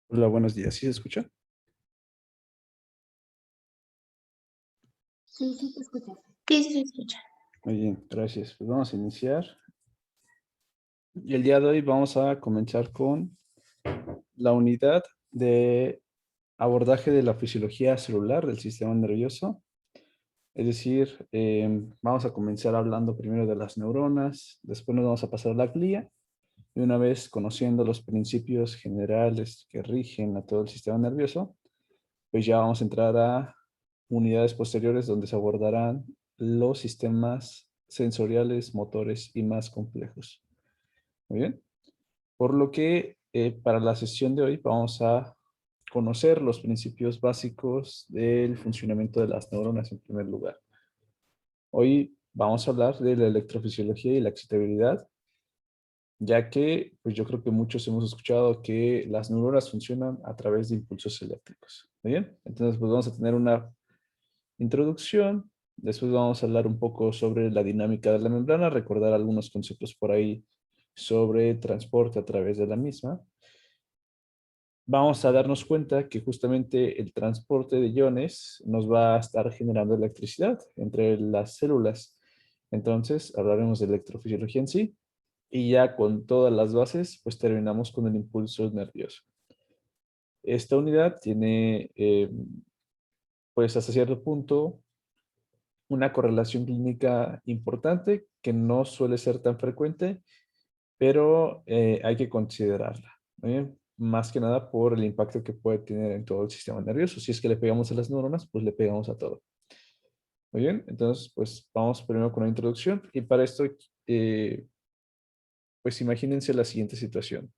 Hola, buenos días. ¿Sí se escucha? Sí, sí te escuchas. Sí, sí se escucha. Muy bien, gracias. Pues vamos a iniciar. Y el día de hoy vamos a comenzar con la unidad de abordaje de la fisiología celular del sistema nervioso. Es decir, vamos a comenzar hablando primero de las neuronas, después nos vamos a pasar a la glía, y una vez conociendo los principios generales que rigen a todo el sistema nervioso, pues ya vamos a entrar a unidades posteriores donde se abordarán los sistemas sensoriales, motores y más complejos. Muy bien. Por lo que para la sesión de hoy vamos a conocer los principios básicos del funcionamiento de las neuronas en primer lugar. Hoy vamos a hablar de la electrofisiología y la excitabilidad, ya que pues yo creo que muchos hemos escuchado que las neuronas funcionan a través de impulsos eléctricos. ¿Muy bien? Entonces pues vamos a tener una introducción, después vamos a hablar un poco sobre la dinámica de la membrana, recordar algunos conceptos por ahí sobre transporte a través de la misma. Vamos a darnos cuenta que justamente el transporte de iones nos va a estar generando electricidad entre las células. Entonces, hablaremos de electrofisiología en sí y ya con todas las bases, pues terminamos con el impulso nervioso. Esta unidad tiene, pues hasta cierto punto, una correlación clínica importante que no suele ser tan frecuente, pero hay que considerarla. ¿Muy bien? Más que nada por el impacto que puede tener en todo el sistema nervioso. Si es que le pegamos a las neuronas, pues le pegamos a todo. Muy bien, entonces pues vamos primero con la introducción y para esto eh, pues imagínense la siguiente situación.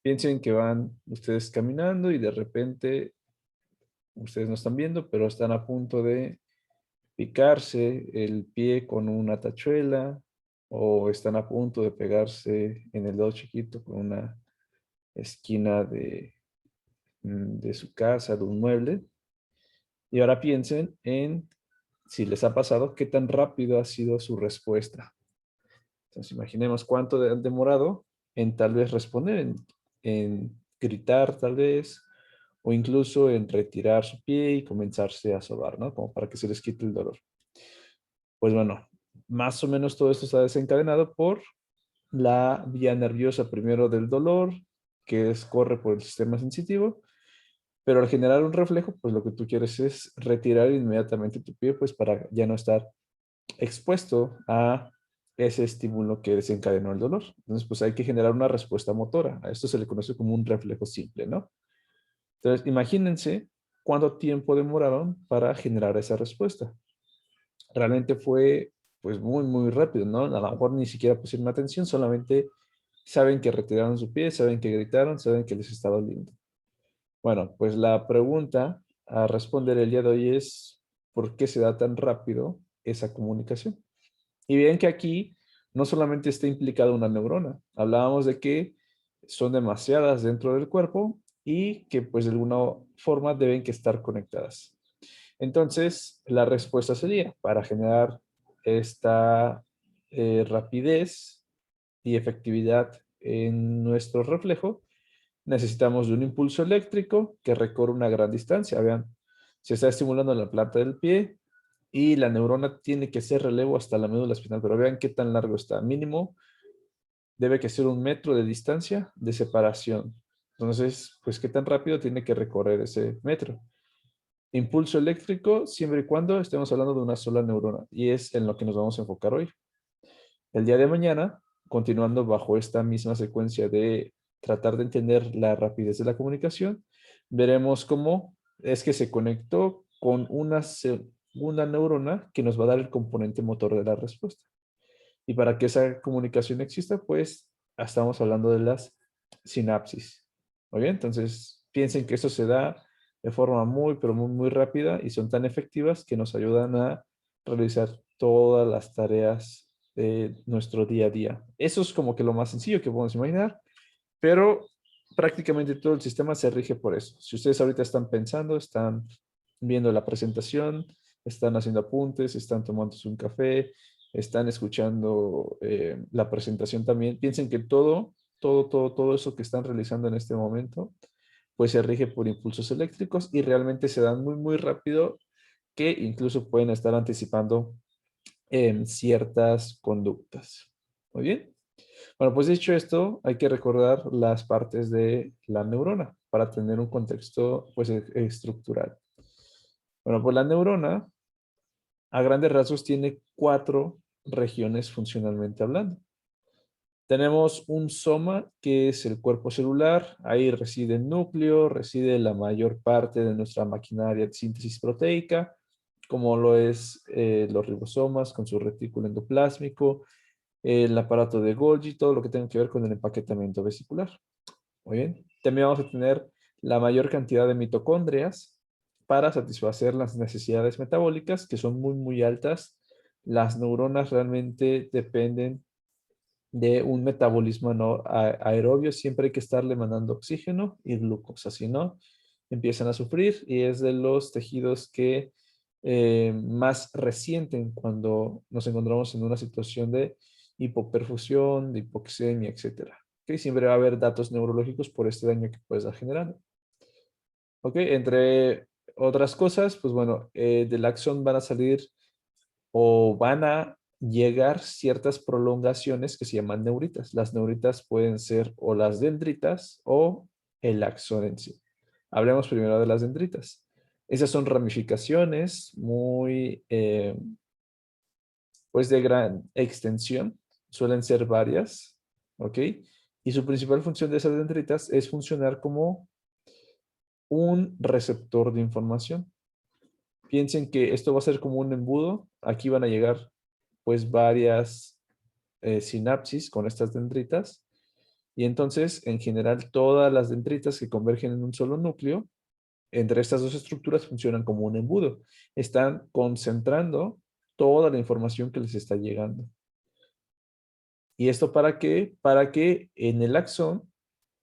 Piensen que van ustedes caminando y de repente ustedes no están viendo, pero están a punto de picarse el pie con una tachuela o están a punto de pegarse en el dedo chiquito con una esquina de su casa, de un mueble. Y ahora piensen en si les ha pasado, qué tan rápido ha sido su respuesta. Entonces imaginemos cuánto han demorado en tal vez responder, en gritar tal vez, o incluso en retirar su pie y comenzarse a sobar, ¿no? Como para que se les quite el dolor. Pues bueno, más o menos todo esto está desencadenado por la vía nerviosa primero del dolor, que corre por el sistema sensitivo, pero al generar un reflejo, pues lo que tú quieres es retirar inmediatamente tu pie, pues para ya no estar expuesto a ese estímulo que desencadenó el dolor. Entonces, pues hay que generar una respuesta motora. A esto se le conoce como un reflejo simple, ¿no? Entonces, imagínense cuánto tiempo demoraron para generar esa respuesta. Realmente fue pues muy, muy rápido, ¿no? A lo mejor ni siquiera pusieron atención, solamente saben que retiraron su pie, saben que gritaron, saben que les está doliendo. Bueno, pues la pregunta a responder el día de hoy es, ¿por qué se da tan rápido esa comunicación? Y bien que aquí no solamente está implicada una neurona, hablábamos de que son demasiadas dentro del cuerpo y que pues de alguna forma deben que estar conectadas. Entonces, la respuesta sería, para generar esta rapidez y efectividad en nuestro reflejo, necesitamos de un impulso eléctrico que recorre una gran distancia. Vean, se está estimulando la planta del pie y la neurona tiene que hacer relevo hasta la médula espinal, pero vean qué tan largo está. Mínimo debe que ser 1 metro de distancia de separación. Entonces, pues qué tan rápido tiene que recorrer ese metro. Impulso eléctrico siempre y cuando estemos hablando de una sola neurona y es en lo que nos vamos a enfocar hoy. El día de mañana, continuando bajo esta misma secuencia de tratar de entender la rapidez de la comunicación, veremos cómo es que se conectó con una segunda neurona que nos va a dar el componente motor de la respuesta. Y para que esa comunicación exista, pues estamos hablando de las sinapsis. Muy bien, entonces piensen que esto se da de forma muy, pero muy, muy rápida y son tan efectivas que nos ayudan a realizar todas las tareas de nuestro día a día. Eso es como que lo más sencillo que podemos imaginar, pero prácticamente todo el sistema se rige por eso. Si ustedes ahorita están pensando, están viendo la presentación, están haciendo apuntes, están tomándose un café, están escuchando la presentación también, piensen que todo eso que están realizando en este momento pues se rige por impulsos eléctricos y realmente se dan muy, muy rápido que incluso pueden estar anticipando en ciertas conductas. Muy bien. Bueno, pues dicho esto, hay que recordar las partes de la neurona para tener un contexto pues estructural. Bueno, pues la neurona a grandes rasgos tiene 4 regiones funcionalmente hablando. Tenemos un soma, que es el cuerpo celular. Ahí reside el núcleo, reside la mayor parte de nuestra maquinaria de síntesis proteica, como lo es los ribosomas con su retículo endoplásmico, el aparato de Golgi, todo lo que tenga que ver con el empaquetamiento vesicular. Muy bien. También vamos a tener la mayor cantidad de mitocondrias para satisfacer las necesidades metabólicas, que son muy, muy altas. Las neuronas realmente dependen de un metabolismo no aerobio. Siempre hay que estarle mandando oxígeno y glucosa, si no, empiezan a sufrir y es de los tejidos que más resienten cuando nos encontramos en una situación de hipoperfusión, de hipoxemia, etcétera. ¿Okay? Siempre va a haber datos neurológicos por este daño que puede estar generando. ¿Ok? Entre otras cosas, pues bueno, del axón van a salir o van a llegar ciertas prolongaciones que se llaman neuritas. Las neuritas pueden ser o las dendritas o el axón en sí. Hablemos primero de las dendritas. Esas son ramificaciones muy, pues de gran extensión. Suelen ser varias, ¿ok? Y su principal función de esas dendritas es funcionar como un receptor de información. Piensen que esto va a ser como un embudo. Aquí van a llegar pues varias sinapsis con estas dendritas. Y entonces, en general, todas las dendritas que convergen en un solo núcleo, entre estas dos estructuras funcionan como un embudo. Están concentrando toda la información que les está llegando. ¿Y esto para qué? Para que en el axón,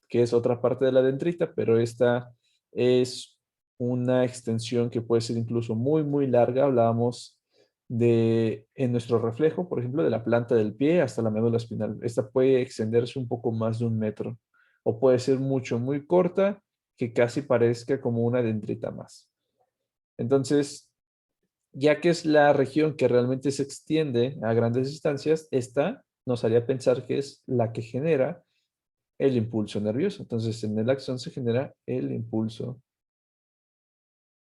que es otra parte de la dendrita, pero esta es una extensión que puede ser incluso muy, muy larga. Hablábamos de, en nuestro reflejo, por ejemplo, de la planta del pie hasta la médula espinal. Esta puede extenderse un poco más de 1 metro o puede ser mucho, muy corta, que casi parezca como una dendrita más. Entonces, ya que es la región que realmente se extiende a grandes distancias, esta nos haría pensar que es la que genera el impulso nervioso. Entonces, en el axón se genera el impulso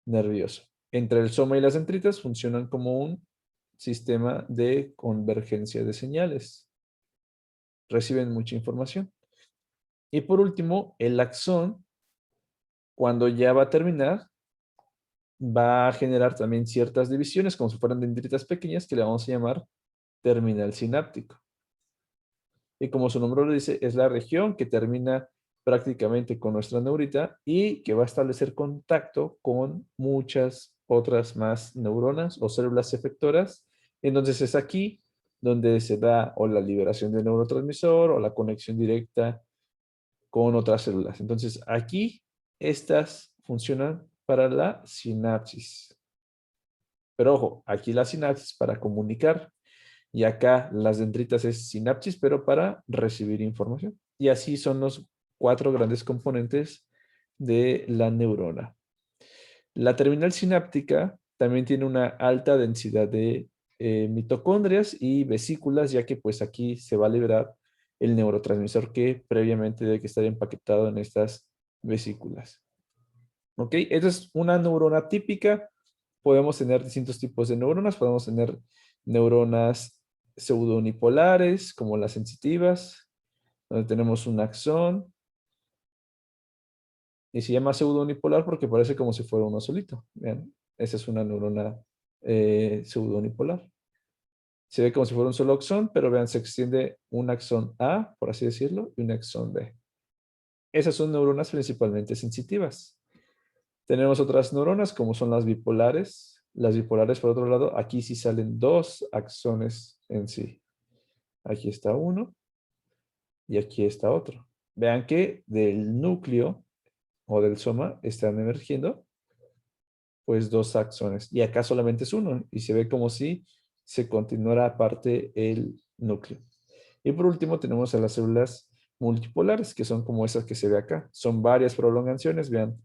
nervioso. Entre el soma y las dendritas funcionan como un sistema de convergencia de señales. Reciben mucha información. Y por último, el axón, cuando ya va a terminar, va a generar también ciertas divisiones, como si fueran dendritas pequeñas, que le vamos a llamar terminal sináptico. Y como su nombre lo dice, es la región que termina prácticamente con nuestra neurita y que va a establecer contacto con muchas otras más neuronas o células efectoras. Entonces es aquí donde se da o la liberación del neurotransmisor o la conexión directa con otras células. Entonces aquí estas funcionan para la sinapsis. Pero ojo, aquí la sinapsis para comunicar y acá las dendritas es sinapsis, pero para recibir información. Y así son los 4 grandes componentes de la neurona. La terminal sináptica también tiene una alta densidad de mitocondrias y vesículas, ya que pues aquí se va a liberar el neurotransmisor que previamente debe que estar empaquetado en estas vesículas. ¿Ok? Esta es una neurona típica. Podemos tener distintos tipos de neuronas. Podemos tener neuronas pseudounipolares, como las sensitivas, donde tenemos un axón. Y se llama pseudounipolar porque parece como si fuera uno solito. Vean, esa es una neurona pseudounipolar. Se ve como si fuera un solo axón, pero vean, se extiende un axón A, por así decirlo, y un axón B. Esas son neuronas principalmente sensitivas. Tenemos otras neuronas como son las bipolares. Las bipolares, por otro lado, aquí sí salen 2 axones en sí. Aquí está uno y aquí está otro. Vean que del núcleo o del soma están emergiendo pues 2 axones y acá solamente es uno y se ve como si se continuara aparte el núcleo. Y por último tenemos a las células multipolares, que son como esas que se ve acá. Son varias prolongaciones, vean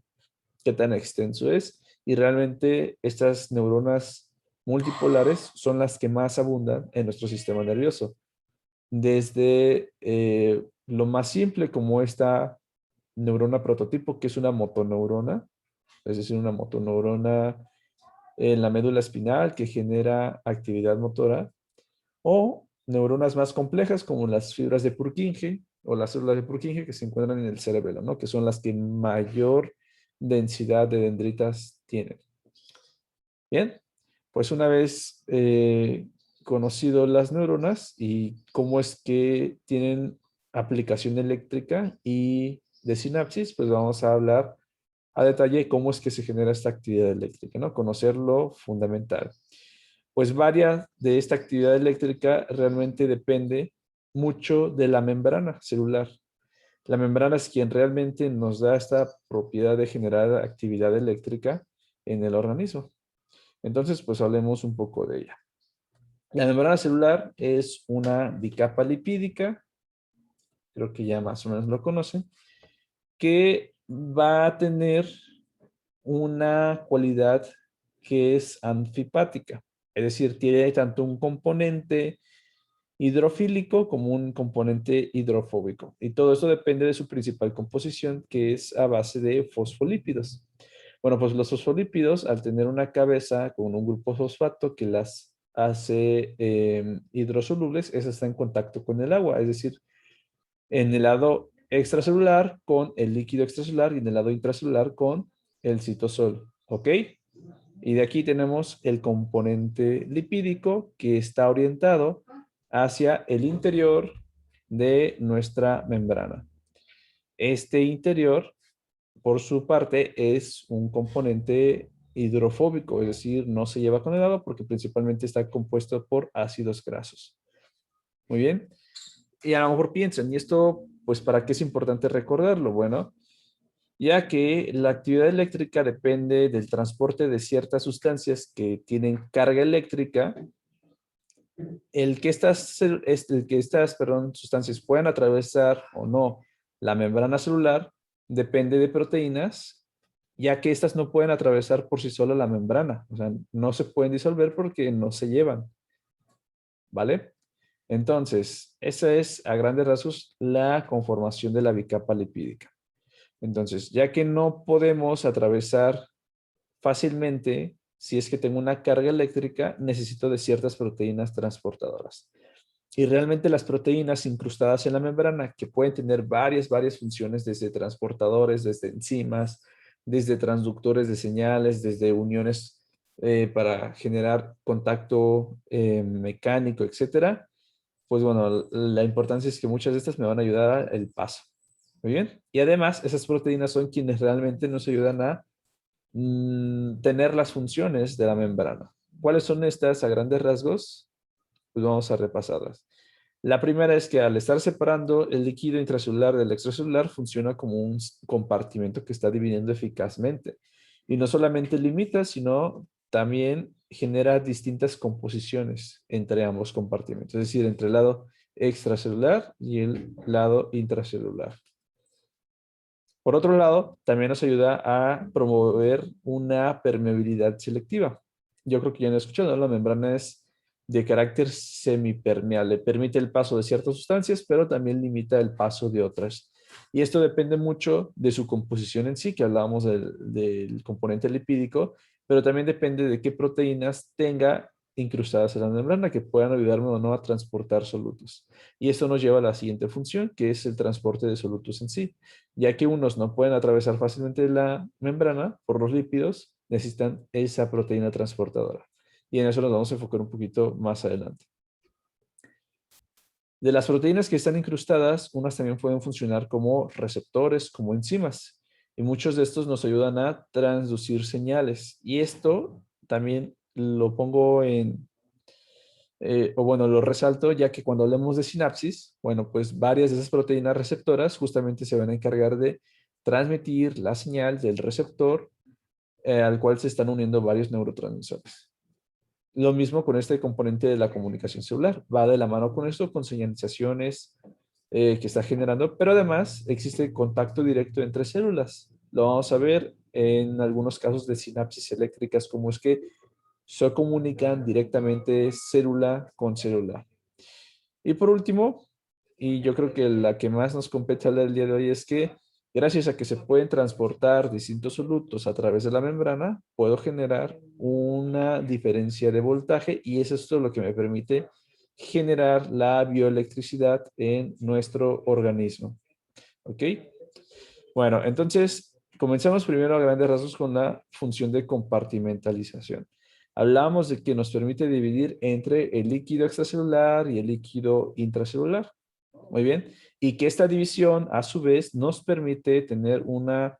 qué tan extenso es. Y realmente estas neuronas multipolares son las que más abundan en nuestro sistema nervioso. Desde lo más simple como esta neurona prototipo, que es una motoneurona, es decir, una motoneurona en la médula espinal que genera actividad motora, o neuronas más complejas como las fibras de Purkinje o las células de Purkinje que se encuentran en el cerebelo, ¿no? Que son las que mayor densidad de dendritas tienen. Bien, pues una vez conocido las neuronas y cómo es que tienen aplicación eléctrica y de sinapsis, pues vamos a hablar a detalle cómo es que se genera esta actividad eléctrica, ¿no? Conocer lo fundamental. Pues varias de esta actividad eléctrica realmente depende mucho de la membrana celular. La membrana es quien realmente nos da esta propiedad de generar actividad eléctrica en el organismo. Entonces, pues hablemos un poco de ella. La membrana celular es una bicapa lipídica, creo que ya más o menos lo conocen, que va a tener una cualidad que es anfipática, es decir, tiene tanto un componente hidrofílico como un componente hidrofóbico. Y todo eso depende de su principal composición, que es a base de fosfolípidos. Bueno, pues los fosfolípidos, al tener una cabeza con un grupo fosfato que las hace hidrosolubles, esa está en contacto con el agua, es decir, en el lado extracelular con el líquido extracelular y en el lado intracelular con el citosol, ¿ok? Y de aquí tenemos el componente lipídico que está orientado hacia el interior de nuestra membrana. Este interior, por su parte, es un componente hidrofóbico, es decir, no se lleva con el agua porque principalmente está compuesto por ácidos grasos. Muy bien. Y a lo mejor piensan, ¿y esto, pues, para qué es importante recordarlo? Bueno, ya que la actividad eléctrica depende del transporte de ciertas sustancias que tienen carga eléctrica. El que estas sustancias puedan atravesar o no la membrana celular depende de proteínas, ya que estas no pueden atravesar por sí solas la membrana. O sea, no se pueden disolver porque no se llevan. ¿Vale? Entonces, esa es a grandes rasgos la conformación de la bicapa lipídica. Entonces, ya que no podemos atravesar fácilmente, si es que tengo una carga eléctrica, necesito de ciertas proteínas transportadoras. Y realmente las proteínas incrustadas en la membrana, que pueden tener varias funciones, desde transportadores, desde enzimas, desde transductores de señales, desde uniones para generar contacto mecánico, etcétera. Pues bueno, la importancia es que muchas de estas me van a ayudar al paso. Muy bien. Y además, esas proteínas son quienes realmente nos ayudan a tener las funciones de la membrana. ¿Cuáles son estas a grandes rasgos? Pues vamos a repasarlas. La primera es que al estar separando el líquido intracelular del extracelular, funciona como un compartimento que está dividiendo eficazmente. Y no solamente limita, sino también genera distintas composiciones entre ambos compartimentos, es decir, entre el lado extracelular y el lado intracelular. Por otro lado, también nos ayuda a promover una permeabilidad selectiva. Yo creo que ya lo he escuchado, ¿no? La membrana es de carácter semipermeable. Permite el paso de ciertas sustancias, pero también limita el paso de otras. Y esto depende mucho de su composición en sí, que hablábamos del componente lipídico, pero también depende de qué proteínas tenga incrustadas en la membrana que puedan ayudarme o no a transportar solutos. Y esto nos lleva a la siguiente función, que es el transporte de solutos en sí. Ya que unos no pueden atravesar fácilmente la membrana por los lípidos, necesitan esa proteína transportadora. Y en eso nos vamos a enfocar un poquito más adelante. De las proteínas que están incrustadas, unas también pueden funcionar como receptores, como enzimas. Y muchos de estos nos ayudan a transducir señales. Y esto también lo pongo o bueno, lo resalto, ya que cuando hablemos de sinapsis, bueno, pues varias de esas proteínas receptoras justamente se van a encargar de transmitir la señal del receptor al cual se están uniendo varios neurotransmisores. Lo mismo con este componente de la comunicación celular. Va de la mano con esto, con señalizaciones que está generando, pero además existe contacto directo entre células. Lo vamos a ver en algunos casos de sinapsis eléctricas, como es que se comunican directamente célula con célula. Y por último, y yo creo que la que más nos compete hablar el día de hoy es que gracias a que se pueden transportar distintos solutos a través de la membrana, puedo generar una diferencia de voltaje y es esto lo que me permite generar la bioelectricidad en nuestro organismo. ¿Ok? Bueno, entonces comenzamos primero a grandes rasgos con la función de compartimentalización. Hablamos de que nos permite dividir entre el líquido extracelular y el líquido intracelular. Muy bien. Y que esta división, a su vez, nos permite tener una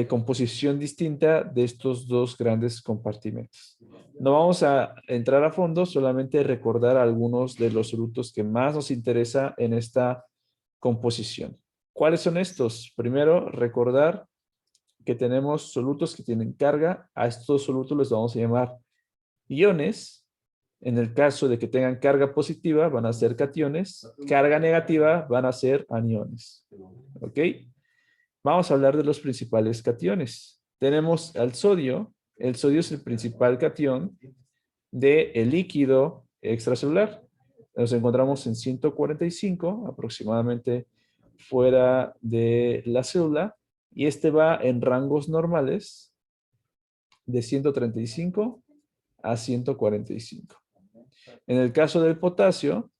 composición distinta de estos dos grandes compartimentos. No vamos a entrar a fondo, solamente recordar algunos de los solutos que más nos interesa en esta composición. ¿Cuáles son estos? Primero, recordar que tenemos solutos que tienen carga. A estos solutos les vamos a llamar iones. En el caso de que tengan carga positiva, van a ser cationes. Carga negativa, van a ser aniones. ¿Ok? Vamos a hablar de los principales cationes. Tenemos al sodio. El sodio es el principal catión del líquido extracelular. Nos encontramos en 145 aproximadamente fuera de la célula y este va en rangos normales de 135 a 145. En el caso del potasio,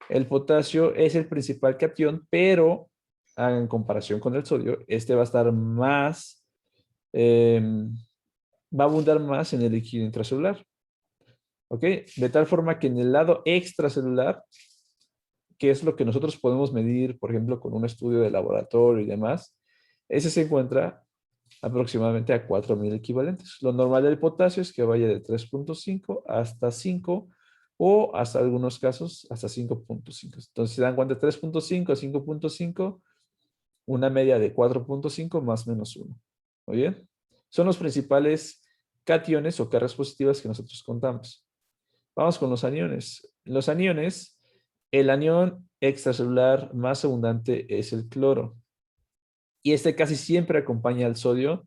el potasio es el principal catión, pero en comparación con el sodio, este va a estar más, va a abundar más en el líquido intracelular. ¿Ok? De tal forma que en el lado extracelular, que es lo que nosotros podemos medir, por ejemplo, con un estudio de laboratorio y demás, ese se encuentra aproximadamente a 4.000 equivalentes. Lo normal del potasio es que vaya de 3.5 hasta 5 o hasta algunos casos hasta 5.5. Entonces, si dan cuenta, 3.5 a 5.5, una media de 4.5 más menos 1. Muy bien. Son los principales cationes o cargas positivas que nosotros contamos. Vamos con los aniones. Los aniones, el anión extracelular más abundante es el cloro. Y este casi siempre acompaña al sodio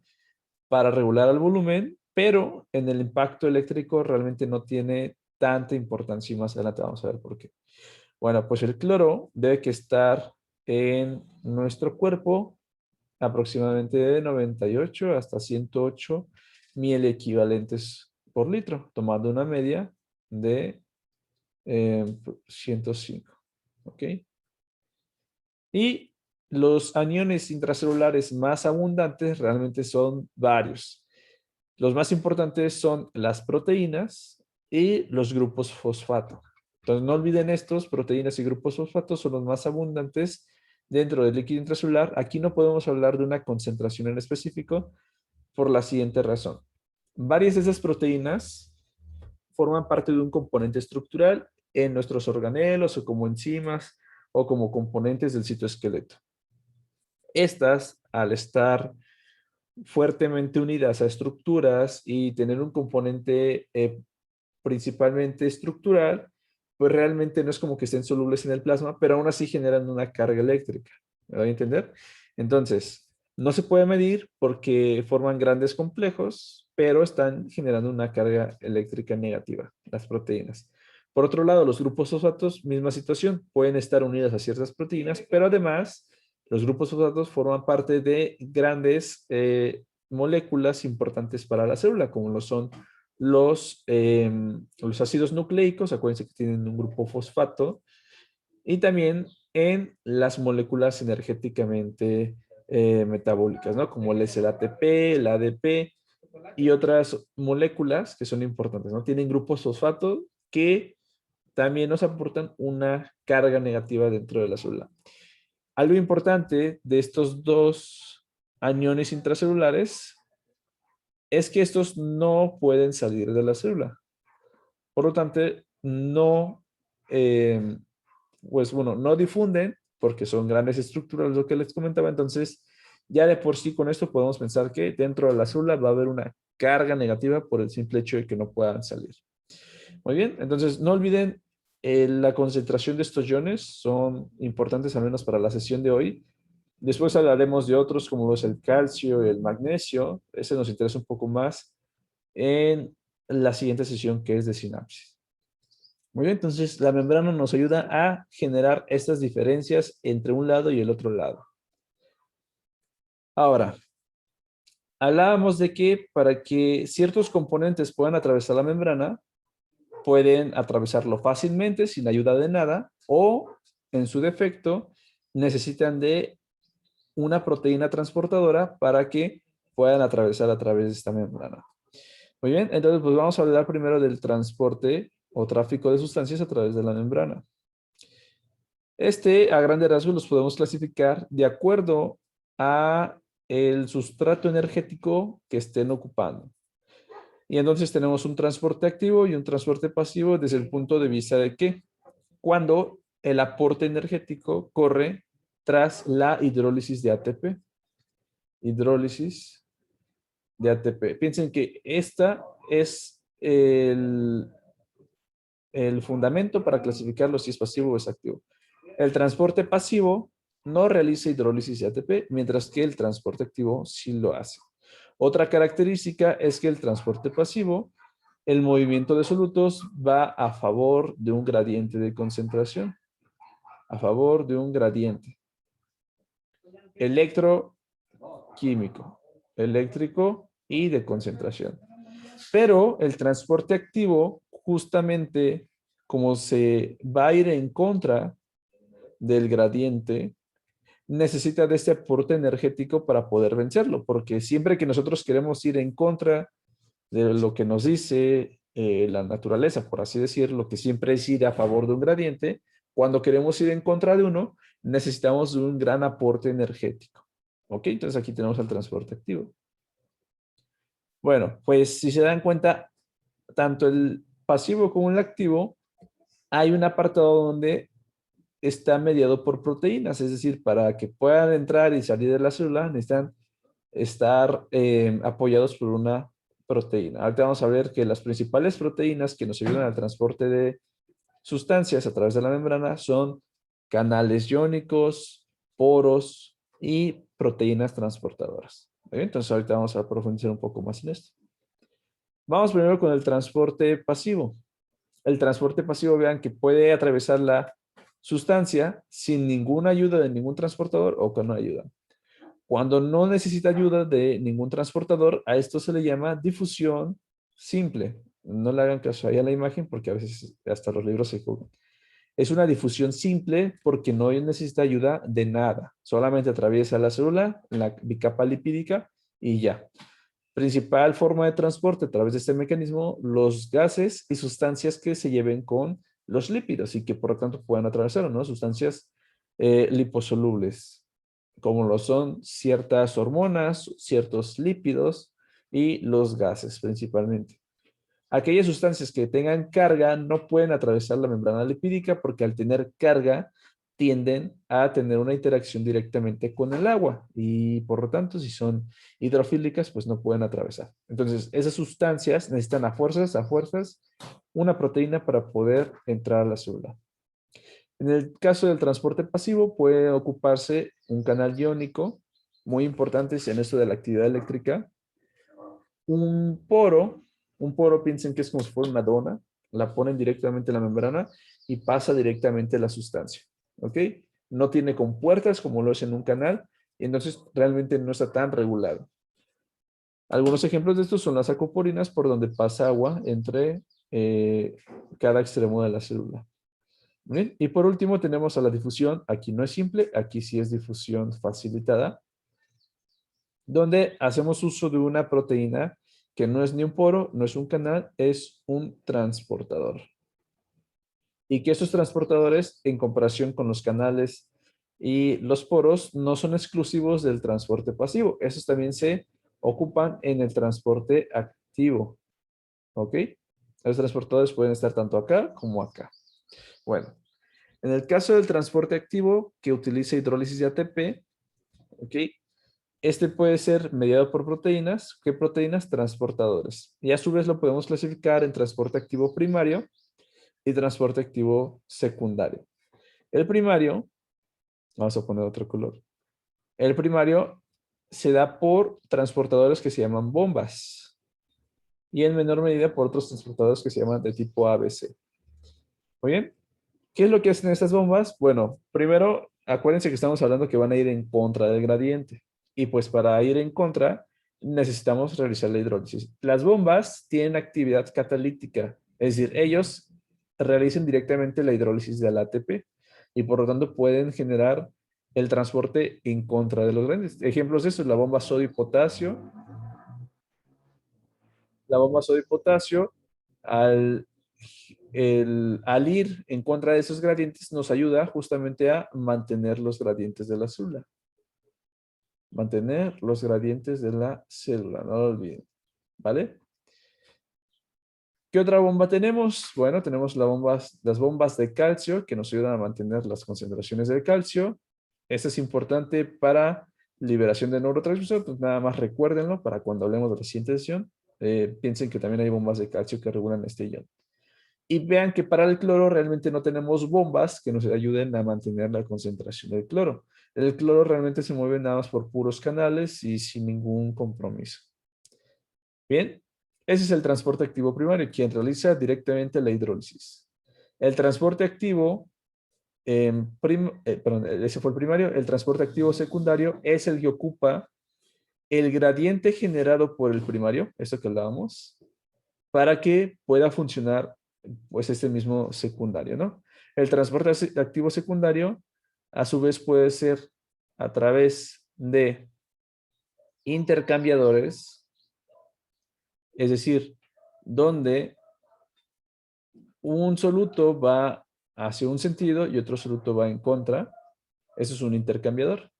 para regular el volumen, pero en el impacto eléctrico realmente no tiene tanta importancia y más adelante vamos a ver por qué. Bueno, pues el cloro debe que estar en nuestro cuerpo aproximadamente de 98 hasta 108 mil equivalentes por litro, tomando una media de 105. ¿Ok? Y los aniones intracelulares más abundantes realmente son varios. Los más importantes son las proteínas y los grupos fosfato. Entonces no olviden estos, proteínas y grupos fosfato son los más abundantes dentro del líquido intracelular. Aquí no podemos hablar de una concentración en específico por la siguiente razón. Varias de esas proteínas forman parte de un componente estructural en nuestros organelos o como enzimas o como componentes del citoesqueleto. Estas, al estar fuertemente unidas a estructuras y tener un componente principalmente estructural, pues realmente no es como que estén solubles en el plasma, pero aún así generan una carga eléctrica. ¿Me voy a entender? Entonces, no se puede medir porque forman grandes complejos, pero están generando una carga eléctrica negativa, las proteínas. Por otro lado, los grupos fosfatos, misma situación, pueden estar unidas a ciertas proteínas, pero además los grupos fosfatos forman parte de grandes moléculas importantes para la célula, como lo son los ácidos nucleicos, acuérdense que tienen un grupo fosfato, y también en las moléculas energéticamente metabólicas, ¿no? Como es el ATP, el ADP y otras moléculas que son importantes, ¿no? Tienen grupos fosfato que también nos aportan una carga negativa dentro de la célula. Algo importante de estos dos aniones intracelulares es que estos no pueden salir de la célula. Por lo tanto, no, pues bueno, no difunden porque son grandes estructuras, lo que les comentaba. Entonces, ya de por sí con esto podemos pensar que dentro de la célula va a haber una carga negativa por el simple hecho de que no puedan salir. Muy bien, entonces no olviden la concentración de estos iones son importantes al menos para la sesión de hoy. Después hablaremos de otros como los el calcio y el magnesio. Ese nos interesa un poco más en la siguiente sesión que es de sinapsis. Muy bien, entonces la membrana nos ayuda a generar estas diferencias entre un lado y el otro lado. Ahora, hablábamos de que para que ciertos componentes puedan atravesar la membrana, pueden atravesarlo fácilmente sin ayuda de nada o, en su defecto, necesitan de una proteína transportadora para que puedan atravesar a través de esta membrana. Muy bien, entonces pues vamos a hablar primero del transporte o tráfico de sustancias a través de la membrana. A grandes rasgos, los podemos clasificar de acuerdo a el sustrato energético que estén ocupando. Y entonces tenemos un transporte activo y un transporte pasivo desde el punto de vista de que cuando el aporte energético corre tras la hidrólisis de ATP. Hidrólisis de ATP. Piensen que esta es el fundamento para clasificarlo si es pasivo o es activo. El transporte pasivo no realiza hidrólisis de ATP, mientras que el transporte activo sí lo hace. Otra característica es que el transporte pasivo, el movimiento de solutos va a favor de un gradiente de concentración. A favor de un gradiente. Electroquímico, eléctrico y de concentración. Pero el transporte activo, justamente como se va a ir en contra del gradiente, necesita de este aporte energético para poder vencerlo, porque siempre que nosotros queremos ir en contra de lo que nos dice la naturaleza, por así decirlo, que siempre es ir a favor de un gradiente, cuando queremos ir en contra de uno, necesitamos de un gran aporte energético. ¿Ok? Entonces aquí tenemos el transporte activo. Bueno, pues si se dan cuenta, tanto el pasivo como el activo, hay un apartado donde está mediado por proteínas, es decir, para que puedan entrar y salir de la célula necesitan estar apoyados por una proteína. Ahorita vamos a ver que las principales proteínas que nos ayudan al transporte de sustancias a través de la membrana son canales iónicos, poros y proteínas transportadoras. ¿Bien? Entonces ahorita vamos a profundizar un poco más en esto. Vamos primero con el transporte pasivo. El transporte pasivo, vean que puede atravesar la sustancia sin ninguna ayuda de ningún transportador o con ayuda. Cuando no necesita ayuda de ningún transportador, a esto se le llama difusión simple. No le hagan caso ahí a la imagen porque a veces hasta los libros se equivocan. Es una difusión simple porque no necesita ayuda de nada. Solamente atraviesa la célula, la bicapa lipídica y ya. Principal forma de transporte a través de este mecanismo, los gases y sustancias que se lleven con los lípidos y que por lo tanto puedan atravesar, ¿no? Sustancias liposolubles, como lo son ciertas hormonas, ciertos lípidos y los gases principalmente. Aquellas sustancias que tengan carga no pueden atravesar la membrana lipídica porque al tener carga tienden a tener una interacción directamente con el agua y por lo tanto si son hidrofílicas pues no pueden atravesar. Entonces esas sustancias necesitan a fuerzas, una proteína para poder entrar a la célula. En el caso del transporte pasivo puede ocuparse un canal iónico, muy importante en esto de la actividad eléctrica, un poro, piensen que es como si fuera una dona, la ponen directamente en la membrana y pasa directamente la sustancia, ¿ok? No tiene compuertas como lo es en un canal y entonces realmente no está tan regulado. Algunos ejemplos de estos son las acoporinas por donde pasa agua entre cada extremo de la célula. ¿Bien? Y por último tenemos a la difusión, aquí no es simple, aquí sí es difusión facilitada, donde hacemos uso de una proteína que no es ni un poro, no es un canal, es un transportador. Y que estos transportadores, en comparación con los canales y los poros, no son exclusivos del transporte pasivo. Esos también se ocupan en el transporte activo. ¿Ok? Los transportadores pueden estar tanto acá como acá. Bueno, en el caso del transporte activo que utiliza hidrólisis de ATP, ¿ok? Este puede ser mediado por proteínas. ¿Qué proteínas? Transportadores. Y a su vez lo podemos clasificar en transporte activo primario, y transporte activo secundario. El primario, vamos a poner otro color. El primario se da por transportadores que se llaman bombas y en menor medida por otros transportadores que se llaman de tipo ABC. Muy bien. ¿Qué es lo que hacen estas bombas? Bueno, primero, acuérdense que estamos hablando que van a ir en contra del gradiente. Y pues para ir en contra, necesitamos realizar la hidrólisis. Las bombas tienen actividad catalítica, es decir, ellos realizan directamente la hidrólisis del ATP y por lo tanto pueden generar el transporte en contra de los gradientes. Ejemplos de eso es la bomba sodio y potasio. La bomba sodio y potasio, al al ir en contra de esos gradientes nos ayuda justamente a mantener los gradientes de la célula. Mantener los gradientes de la célula, no lo olviden. ¿Vale? ¿Qué otra bomba tenemos? Bueno, tenemos las bombas de calcio que nos ayudan a mantener las concentraciones del calcio. Esto es importante para liberación de neurotransmisor, pues nada más recuérdenlo para cuando hablemos de la siguiente sesión. Piensen que también hay bombas de calcio que regulan este ion. Y vean que para el cloro realmente no tenemos bombas que nos ayuden a mantener la concentración del cloro. El cloro realmente se mueve nada más por puros canales y sin ningún compromiso. Bien, ese es el transporte activo primario, quien realiza directamente la hidrólisis. El transporte activo, perdón, ese fue el primario. El transporte activo secundario es el que ocupa el gradiente generado por el primario, eso que hablábamos, para que pueda funcionar pues este mismo secundario, ¿no? El transporte activo secundario a su vez puede ser a través de intercambiadores, es decir, donde un soluto va hacia un sentido y otro soluto va en contra. Eso es un intercambiador.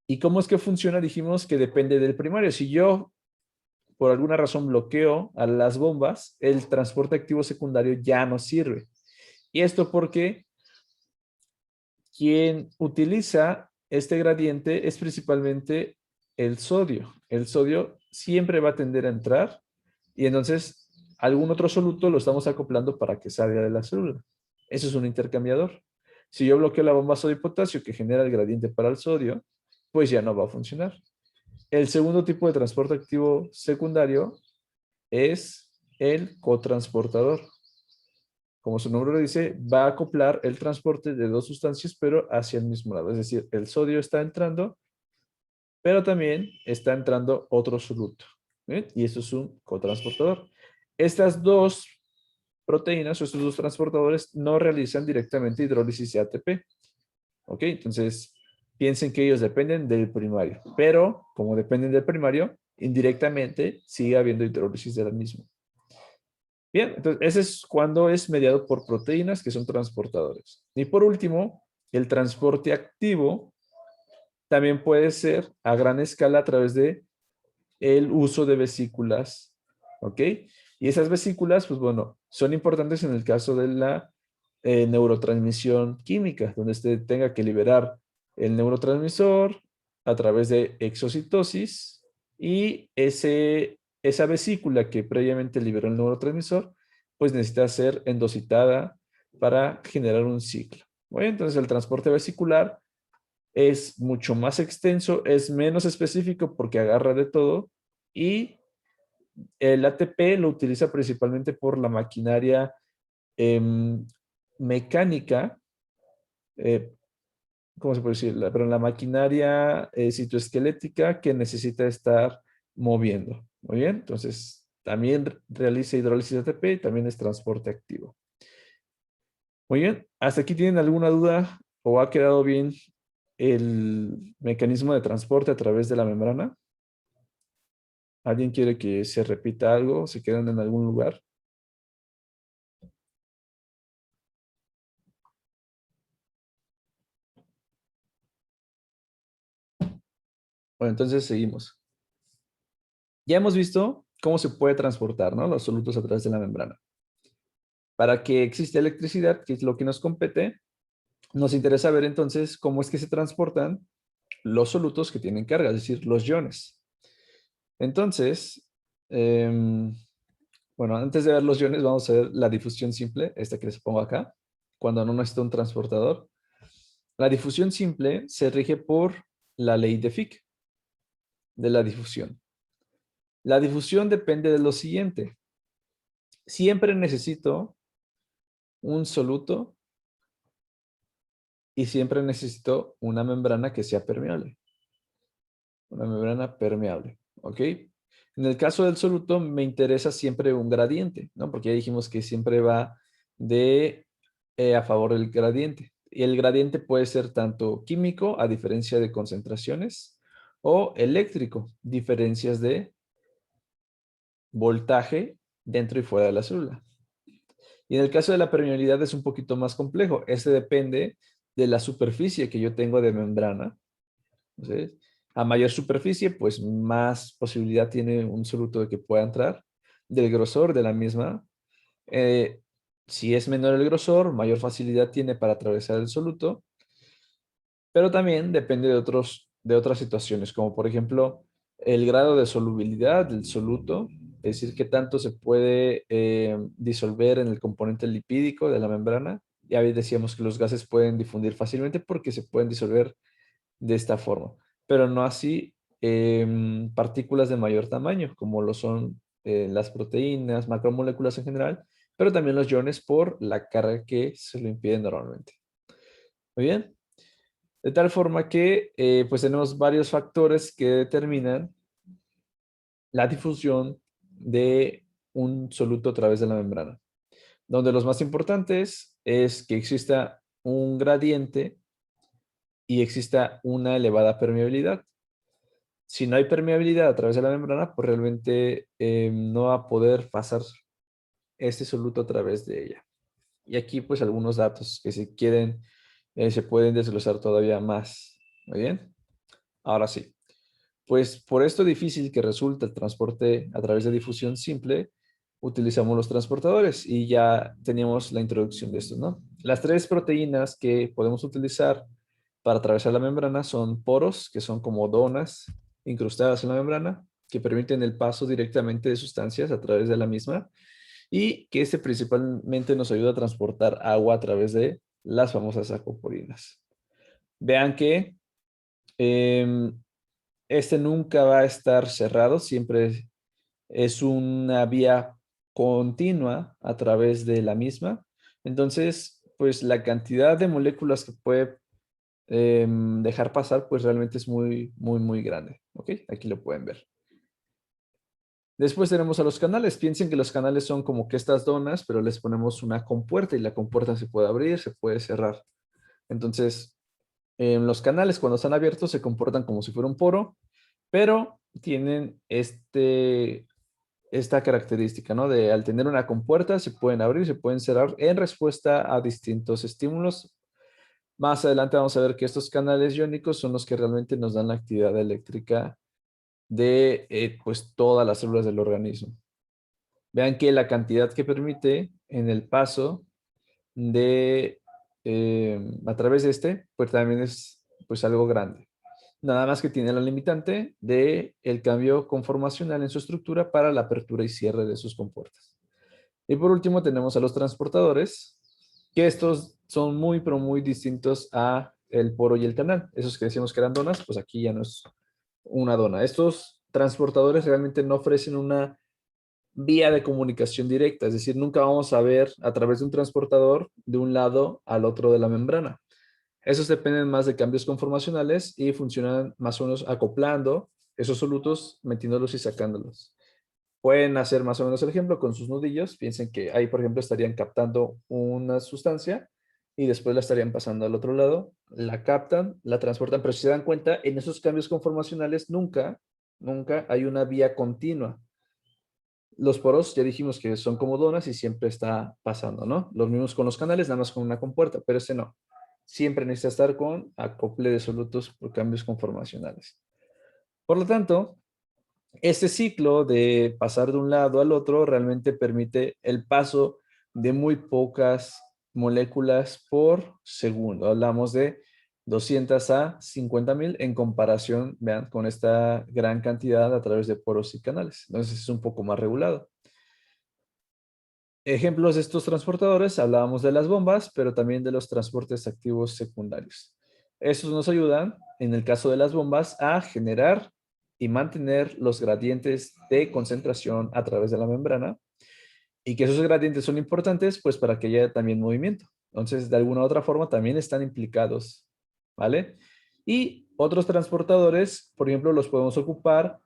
¿Y cómo es que funciona? Dijimos que depende del primario. Si yo por alguna razón bloqueo a las bombas, el transporte activo secundario ya no sirve. Y esto porque quien utiliza este gradiente es principalmente el sodio. El sodio siempre va a tender a entrar y entonces algún otro soluto lo estamos acoplando para que salga de la célula. Eso es un intercambiador. Si yo bloqueo la bomba sodio y potasio que genera el gradiente para el sodio, pues ya no va a funcionar. El segundo tipo de transporte activo secundario es el cotransportador. Como su nombre lo dice, va a acoplar el transporte de dos sustancias, pero hacia el mismo lado. Es decir, el sodio está entrando, pero también está entrando otro soluto. ¿Bien? Y eso es un cotransportador. Estas dos proteínas o estos dos transportadores no realizan directamente hidrólisis de ATP. ¿Ok? Entonces, piensen que ellos dependen del primario, pero como dependen del primario, indirectamente sigue habiendo hidrólisis del mismo. Bien, entonces ese es cuando es mediado por proteínas que son transportadores. Y por último, el transporte activo también puede ser a gran escala a través de el uso de vesículas, ¿ok? Y esas vesículas, pues bueno, son importantes en el caso de la neurotransmisión química, donde usted tenga que liberar el neurotransmisor a través de exocitosis y esa vesícula que previamente liberó el neurotransmisor, pues necesita ser endocitada para generar un ciclo. Bueno, entonces el transporte vesicular es mucho más extenso, es menos específico porque agarra de todo y el ATP lo utiliza principalmente por la maquinaria mecánica, eh, ¿cómo se puede decir? Pero la maquinaria citoesquelética que necesita estar moviendo. Muy bien, entonces también realiza hidrólisis de ATP y también es transporte activo. Muy bien, ¿hasta aquí tienen alguna duda o ha quedado bien el mecanismo de transporte a través de la membrana? ¿Alguien quiere que se repita algo? ¿Se quedan en algún lugar? Bueno, entonces seguimos. Ya hemos visto cómo se puede transportar, ¿no? Los solutos a través de la membrana. Para que exista electricidad, que es lo que nos compete, nos interesa ver entonces cómo es que se transportan los solutos que tienen carga, es decir, los iones. Entonces, Bueno, antes de ver los iones, vamos a ver la difusión simple, esta que les pongo acá, cuando no necesito un transportador. La difusión simple se rige por la ley de Fick, de la difusión. La difusión depende de lo siguiente. Siempre necesito un soluto y siempre necesito una membrana que sea permeable. Una membrana permeable, ¿ok? En el caso del soluto me interesa siempre un gradiente, ¿no? Porque ya dijimos que siempre va de a favor del gradiente. Y el gradiente puede ser tanto químico, a diferencia de concentraciones, o eléctrico, diferencias de voltaje dentro y fuera de la célula. Y en el caso de la permeabilidad es un poquito más complejo. Este depende de la superficie que yo tengo de membrana. Entonces, a mayor superficie, pues más posibilidad tiene un soluto de que pueda entrar. Del grosor de la misma. Eh, si es menor el grosor, mayor facilidad tiene para atravesar el soluto. Pero también depende de otras situaciones, como por ejemplo el grado de solubilidad del soluto, es decir, qué tanto se puede disolver en el componente lipídico de la membrana. Ya decíamos que los gases pueden difundir fácilmente porque se pueden disolver de esta forma, pero no así partículas de mayor tamaño, como lo son las proteínas, macromoléculas en general, pero también los iones por la carga que se lo impide normalmente. Muy bien. De tal forma que pues tenemos varios factores que determinan la difusión de un soluto a través de la membrana, donde los más importantes es que exista un gradiente y exista una elevada permeabilidad. Si no hay permeabilidad a través de la membrana, pues realmente no va a poder pasar este soluto a través de ella. Y aquí pues algunos datos que si quieren se pueden desglosar todavía más. Muy bien. Ahora sí. Pues por esto difícil que resulta el transporte a través de difusión simple, utilizamos los transportadores y ya teníamos la introducción de esto, ¿no? Las tres proteínas que podemos utilizar para atravesar la membrana son poros, que son como donas incrustadas en la membrana, que permiten el paso directamente de sustancias a través de la misma y que este principalmente nos ayuda a transportar agua a través de las famosas acoporinas. Vean que em, este nunca va a estar cerrado, siempre es una vía continua a través de la misma. Entonces, pues la cantidad de moléculas que puede dejar pasar, pues realmente es muy, muy, muy grande. ¿Ok? Aquí lo pueden ver. Después tenemos a los canales. Piensen que los canales son como que estas donas, pero les ponemos una compuerta y la compuerta se puede abrir, se puede cerrar. Entonces, los canales cuando están abiertos se comportan como si fuera un poro, pero tienen esta característica, ¿no? De al tener una compuerta se pueden abrir, se pueden cerrar en respuesta a distintos estímulos. Más adelante vamos a ver que estos canales iónicos son los que realmente nos dan la actividad eléctrica de pues todas las células del organismo. Vean que la cantidad que permite en el paso de a través de pues también es pues algo grande. Nada más que tiene la limitante de el cambio conformacional en su estructura para la apertura y cierre de sus compuertas. Y por último tenemos a los transportadores, que estos son muy, pero muy distintos a el poro y el canal. Esos que decíamos que eran donas, pues aquí ya no es una dona. Estos transportadores realmente no ofrecen una vía de comunicación directa, es decir, nunca vamos a ver a través de un transportador de un lado al otro de la membrana. Esos dependen más de cambios conformacionales y funcionan más o menos acoplando esos solutos, metiéndolos y sacándolos. Pueden hacer más o menos el ejemplo con sus nudillos. Piensen que ahí, por ejemplo, estarían captando una sustancia y después la estarían pasando al otro lado, la captan, la transportan, pero si se dan cuenta, en esos cambios conformacionales nunca hay una vía continua. Los poros ya dijimos que son como donas y siempre está pasando, ¿no? Los mismos con los canales, nada más con una compuerta, pero este no. Siempre necesita estar con acople de solutos por cambios conformacionales. Por lo tanto, este ciclo de pasar de un lado al otro realmente permite el paso de muy pocas moléculas por segundo. Hablamos de 200 a 50,000 en comparación, vean, con esta gran cantidad a través de poros y canales. Entonces es un poco más regulado. ejemplos de estos transportadores, hablábamos de las bombas, pero también de los transportes activos secundarios. Estos nos ayudan, en el caso de las bombas, a generar y mantener los gradientes de concentración a través de la membrana y que esos gradientes son importantes pues para que haya también movimiento. Entonces, de alguna u otra forma también están implicados, ¿vale? Y otros transportadores, por ejemplo, los podemos ocupar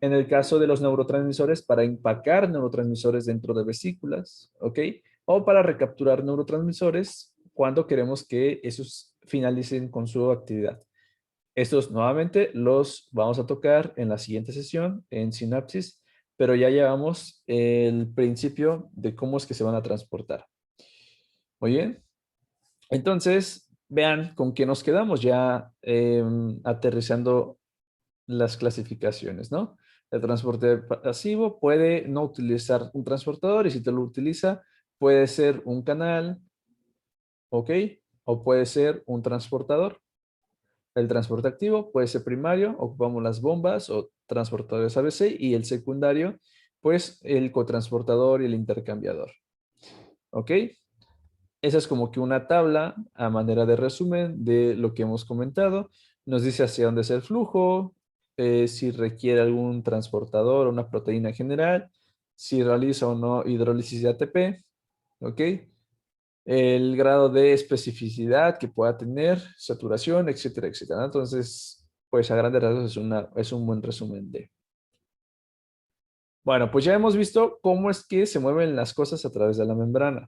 en el caso de los neurotransmisores para empacar neurotransmisores dentro de vesículas, ¿ok? O para recapturar neurotransmisores cuando queremos que esos finalicen con su actividad. Estos nuevamente los vamos a tocar en la siguiente sesión en sinapsis, pero ya llevamos el principio de cómo es que se van a transportar. Muy bien. Entonces, vean con qué nos quedamos ya aterrizando las clasificaciones, ¿no? El transporte pasivo puede no utilizar un transportador y si te lo utiliza, puede ser un canal, ¿ok? O puede ser un transportador. El transporte activo puede ser primario, ocupamos las bombas o transportadores ABC y el secundario, pues el cotransportador y el intercambiador. ¿Ok? Esa es como que una tabla a manera de resumen de lo que hemos comentado. Nos dice hacia dónde es el flujo, si requiere algún transportador o una proteína general, si realiza o no hidrólisis de ATP, ¿ok? El grado de especificidad que pueda tener, saturación, etcétera, etcétera. Entonces, pues a grandes rasgos es un buen resumen de. Bueno, pues ya hemos visto cómo es que se mueven las cosas a través de la membrana.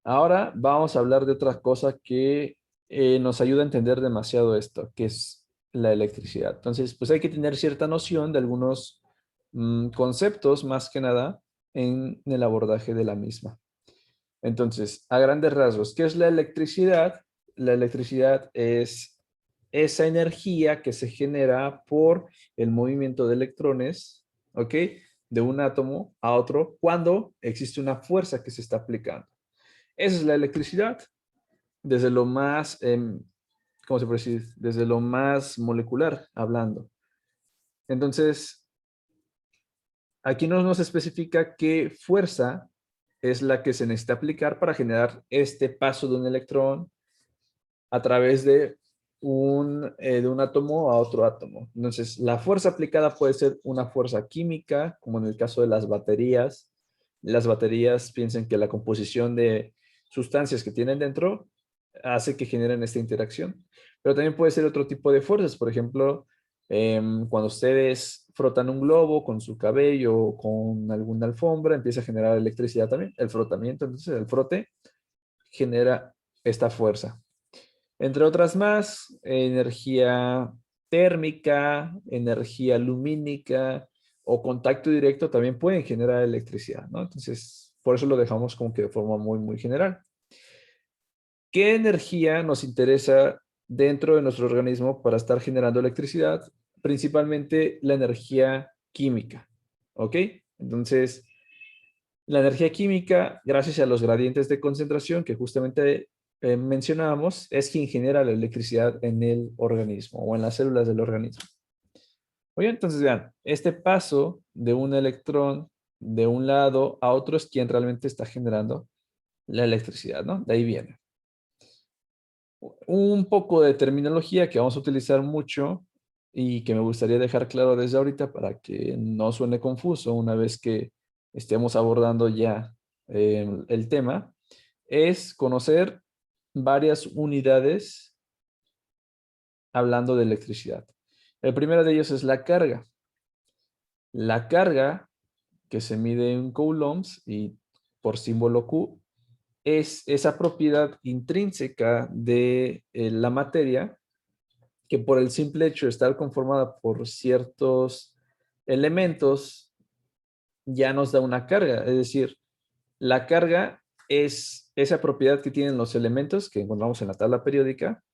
Ahora vamos a hablar de otra cosa que nos ayuda a entender demasiado esto, que es la electricidad. Entonces, pues hay que tener cierta noción de algunos conceptos, más que nada, en el abordaje de la misma. Entonces, a grandes rasgos, ¿qué es la electricidad? La electricidad es esa energía que se genera por el movimiento de electrones, ¿ok? De un átomo a otro cuando existe una fuerza que se está aplicando. Esa es la electricidad, desde lo más, ¿cómo se puede decir? Desde lo más molecular, hablando. Entonces, aquí no nos especifica qué fuerza es la que se necesita aplicar para generar este paso de un electrón a través de un átomo a otro átomo. Entonces, la fuerza aplicada puede ser una fuerza química, como en el caso de las baterías. Las baterías, piensen que la composición de sustancias que tienen dentro hace que generen esta interacción. Pero también puede ser otro tipo de fuerzas. Por ejemplo, cuando ustedes frotan un globo con su cabello o con alguna alfombra, empieza a generar electricidad también. El frotamiento, entonces el frote genera esta fuerza. Entre otras más, energía térmica, energía lumínica o contacto directo también pueden generar electricidad, ¿no? Entonces, por eso lo dejamos como que de forma muy, muy general. ¿Qué energía nos interesa dentro de nuestro organismo para estar generando electricidad? Principalmente la energía química, ¿ok? Entonces, la energía química, gracias a los gradientes de concentración que justamente mencionábamos, es quien genera la electricidad en el organismo o en las células del organismo. Oye, entonces vean, este paso de un electrón de un lado a otro es quien realmente está generando la electricidad, ¿no? De ahí viene. Un poco de terminología que vamos a utilizar mucho y que me gustaría dejar claro desde ahorita para que no suene confuso una vez que estemos abordando ya el tema, es conocer varias unidades hablando de electricidad. El primero de ellos es la carga. La carga, que se mide en coulombs y por símbolo Q, es esa propiedad intrínseca de la materia que por el simple hecho de estar conformada por ciertos elementos ya nos da una carga. Es decir, la carga es esa propiedad que tienen los elementos que encontramos en la tabla periódica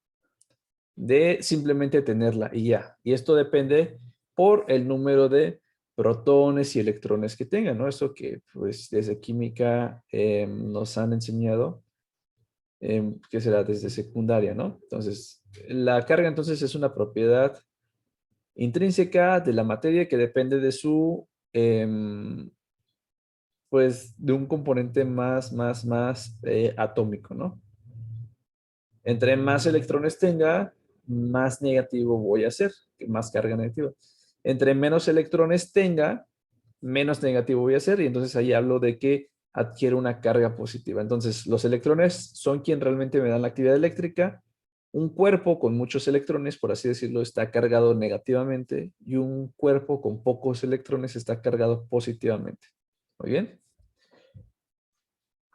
de simplemente tenerla y ya. Y esto depende por el número de protones y electrones que tengan, ¿no? Eso que pues desde química nos han enseñado, que será desde secundaria, ¿no? Entonces, la carga entonces es una propiedad intrínseca de la materia que depende de su pues, de un componente más atómico, ¿no? Entre más electrones tenga, más negativo voy a hacer, más carga negativa. Entre menos electrones tenga, menos negativo voy a hacer, y entonces ahí hablo de que adquiere una carga positiva. Entonces, los electrones son quien realmente me dan la actividad eléctrica. Un cuerpo con muchos electrones, por así decirlo, está cargado negativamente, y un cuerpo con pocos electrones está cargado positivamente. Muy bien.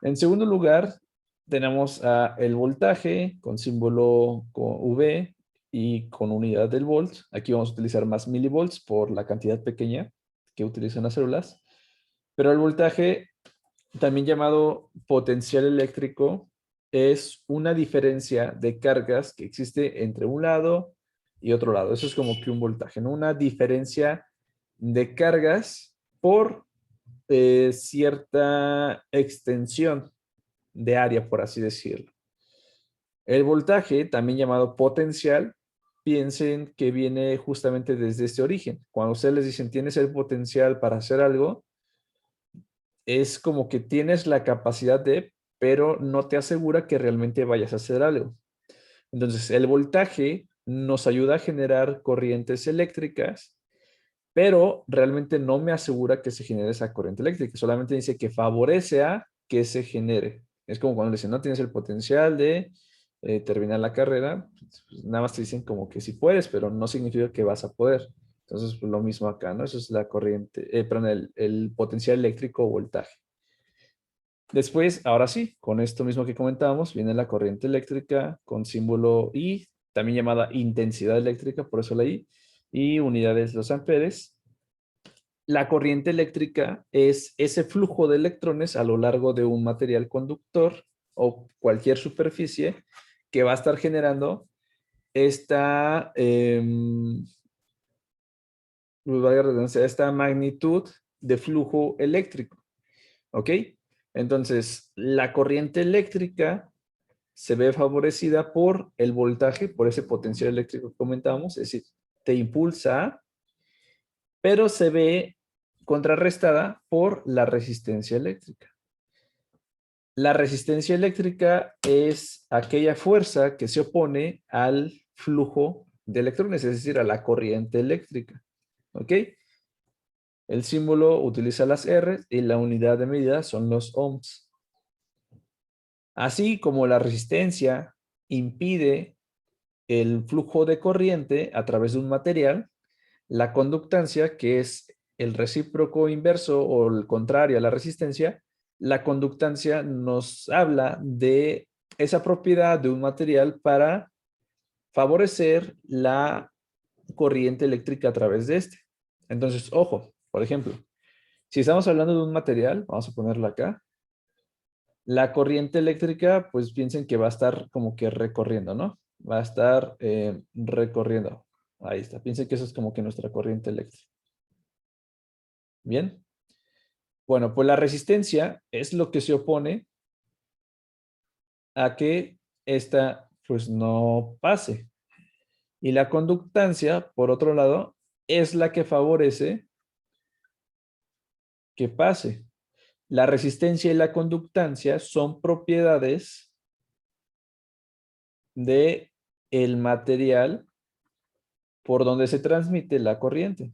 En segundo lugar, tenemos el voltaje con símbolo con V y con unidad del volt. Aquí vamos a utilizar más milivolts por la cantidad pequeña que utilizan las células. Pero el voltaje, también llamado potencial eléctrico, es una diferencia de cargas que existe entre un lado y otro lado. Eso es como que un voltaje, ¿no? Una diferencia de cargas por cierta extensión de área, por así decirlo. El voltaje, también llamado potencial, piensen que viene justamente desde este origen. Cuando ustedes les dicen tienes el potencial para hacer algo, es como que tienes la capacidad de, pero no te asegura que realmente vayas a hacer algo. Entonces, el voltaje nos ayuda a generar corrientes eléctricas, pero realmente no me asegura que se genere esa corriente eléctrica. Solamente dice que favorece a que se genere. Es como cuando le dicen, no tienes el potencial de terminar la carrera, pues, nada más te dicen como que sí puedes, pero no significa que vas a poder. Entonces, pues, lo mismo acá, ¿no? Eso es la corriente, perdón, el potencial eléctrico o voltaje. Después, ahora sí, con esto mismo que comentábamos, viene la corriente eléctrica con símbolo I, también llamada intensidad eléctrica, por eso la I, y unidades los amperes. La corriente eléctrica es ese flujo de electrones a lo largo de un material conductor o cualquier superficie que va a estar generando esta, valga la redundancia, esta magnitud de flujo eléctrico. ¿Ok? Entonces, la corriente eléctrica se ve favorecida por el voltaje, por ese potencial eléctrico que comentábamos, es decir, te impulsa, pero se ve contrarrestada por la resistencia eléctrica. La resistencia eléctrica es aquella fuerza que se opone al flujo de electrones, es decir, a la corriente eléctrica. ¿Ok? El símbolo utiliza las R y la unidad de medida son los ohms. Así como la resistencia impide el flujo de corriente a través de un material, la conductancia, que es el recíproco inverso o el contrario a la resistencia, la conductancia nos habla de esa propiedad de un material para favorecer la corriente eléctrica a través de este. Entonces, ojo, por ejemplo, si estamos hablando de un material, vamos a ponerlo acá, la corriente eléctrica, pues piensen que va a estar como que recorriendo, ¿no? Va a estar recorriendo. Ahí está. Piensen que eso es como que nuestra corriente eléctrica. Bien. Bueno, pues la resistencia es lo que se opone a que esta pues no pase. Y la conductancia, por otro lado, es la que favorece que pase. La resistencia y la conductancia son propiedades de el material por donde se transmite la corriente.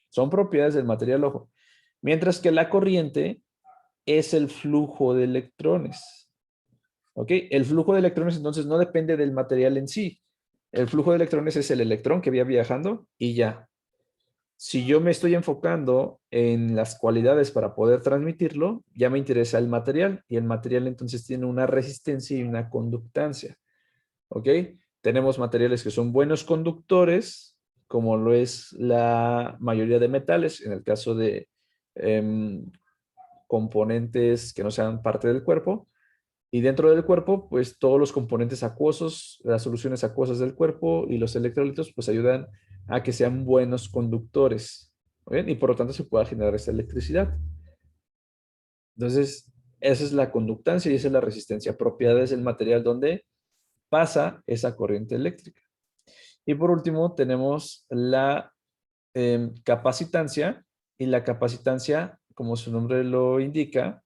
Son propiedades del material, ojo. Mientras que la corriente es el flujo de electrones. ¿Ok? El flujo de electrones entonces no depende del material en sí. El flujo de electrones es el electrón que va viajando y ya. Si yo me estoy enfocando en las cualidades para poder transmitirlo, ya me interesa el material y el material entonces tiene una resistencia y una conductancia. ¿Ok? Tenemos materiales que son buenos conductores, como lo es la mayoría de metales, en el caso de componentes que no sean parte del cuerpo. Y dentro del cuerpo, pues todos los componentes acuosos, las soluciones acuosas del cuerpo y los electrolitos, pues ayudan a que sean buenos conductores. ¿Bien? Y por lo tanto se pueda generar esta electricidad. Entonces, esa es la conductancia y esa es la resistencia, propiedades del material donde pasa esa corriente eléctrica. Y por último, tenemos la capacitancia, y la capacitancia como su nombre lo indica,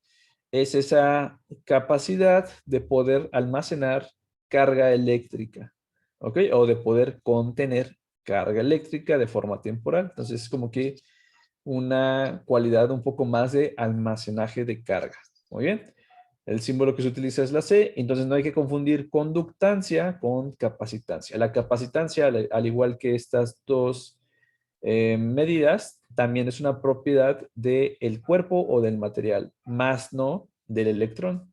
es esa capacidad de poder almacenar carga eléctrica, ¿ok? O de poder contener carga eléctrica de forma temporal. Entonces es como que una cualidad un poco más de almacenaje de carga. Muy bien. El símbolo que se utiliza es la C, entonces no hay que confundir conductancia con capacitancia. La capacitancia, al igual que estas dos medidas, también es una propiedad del cuerpo o del material, más no del electrón.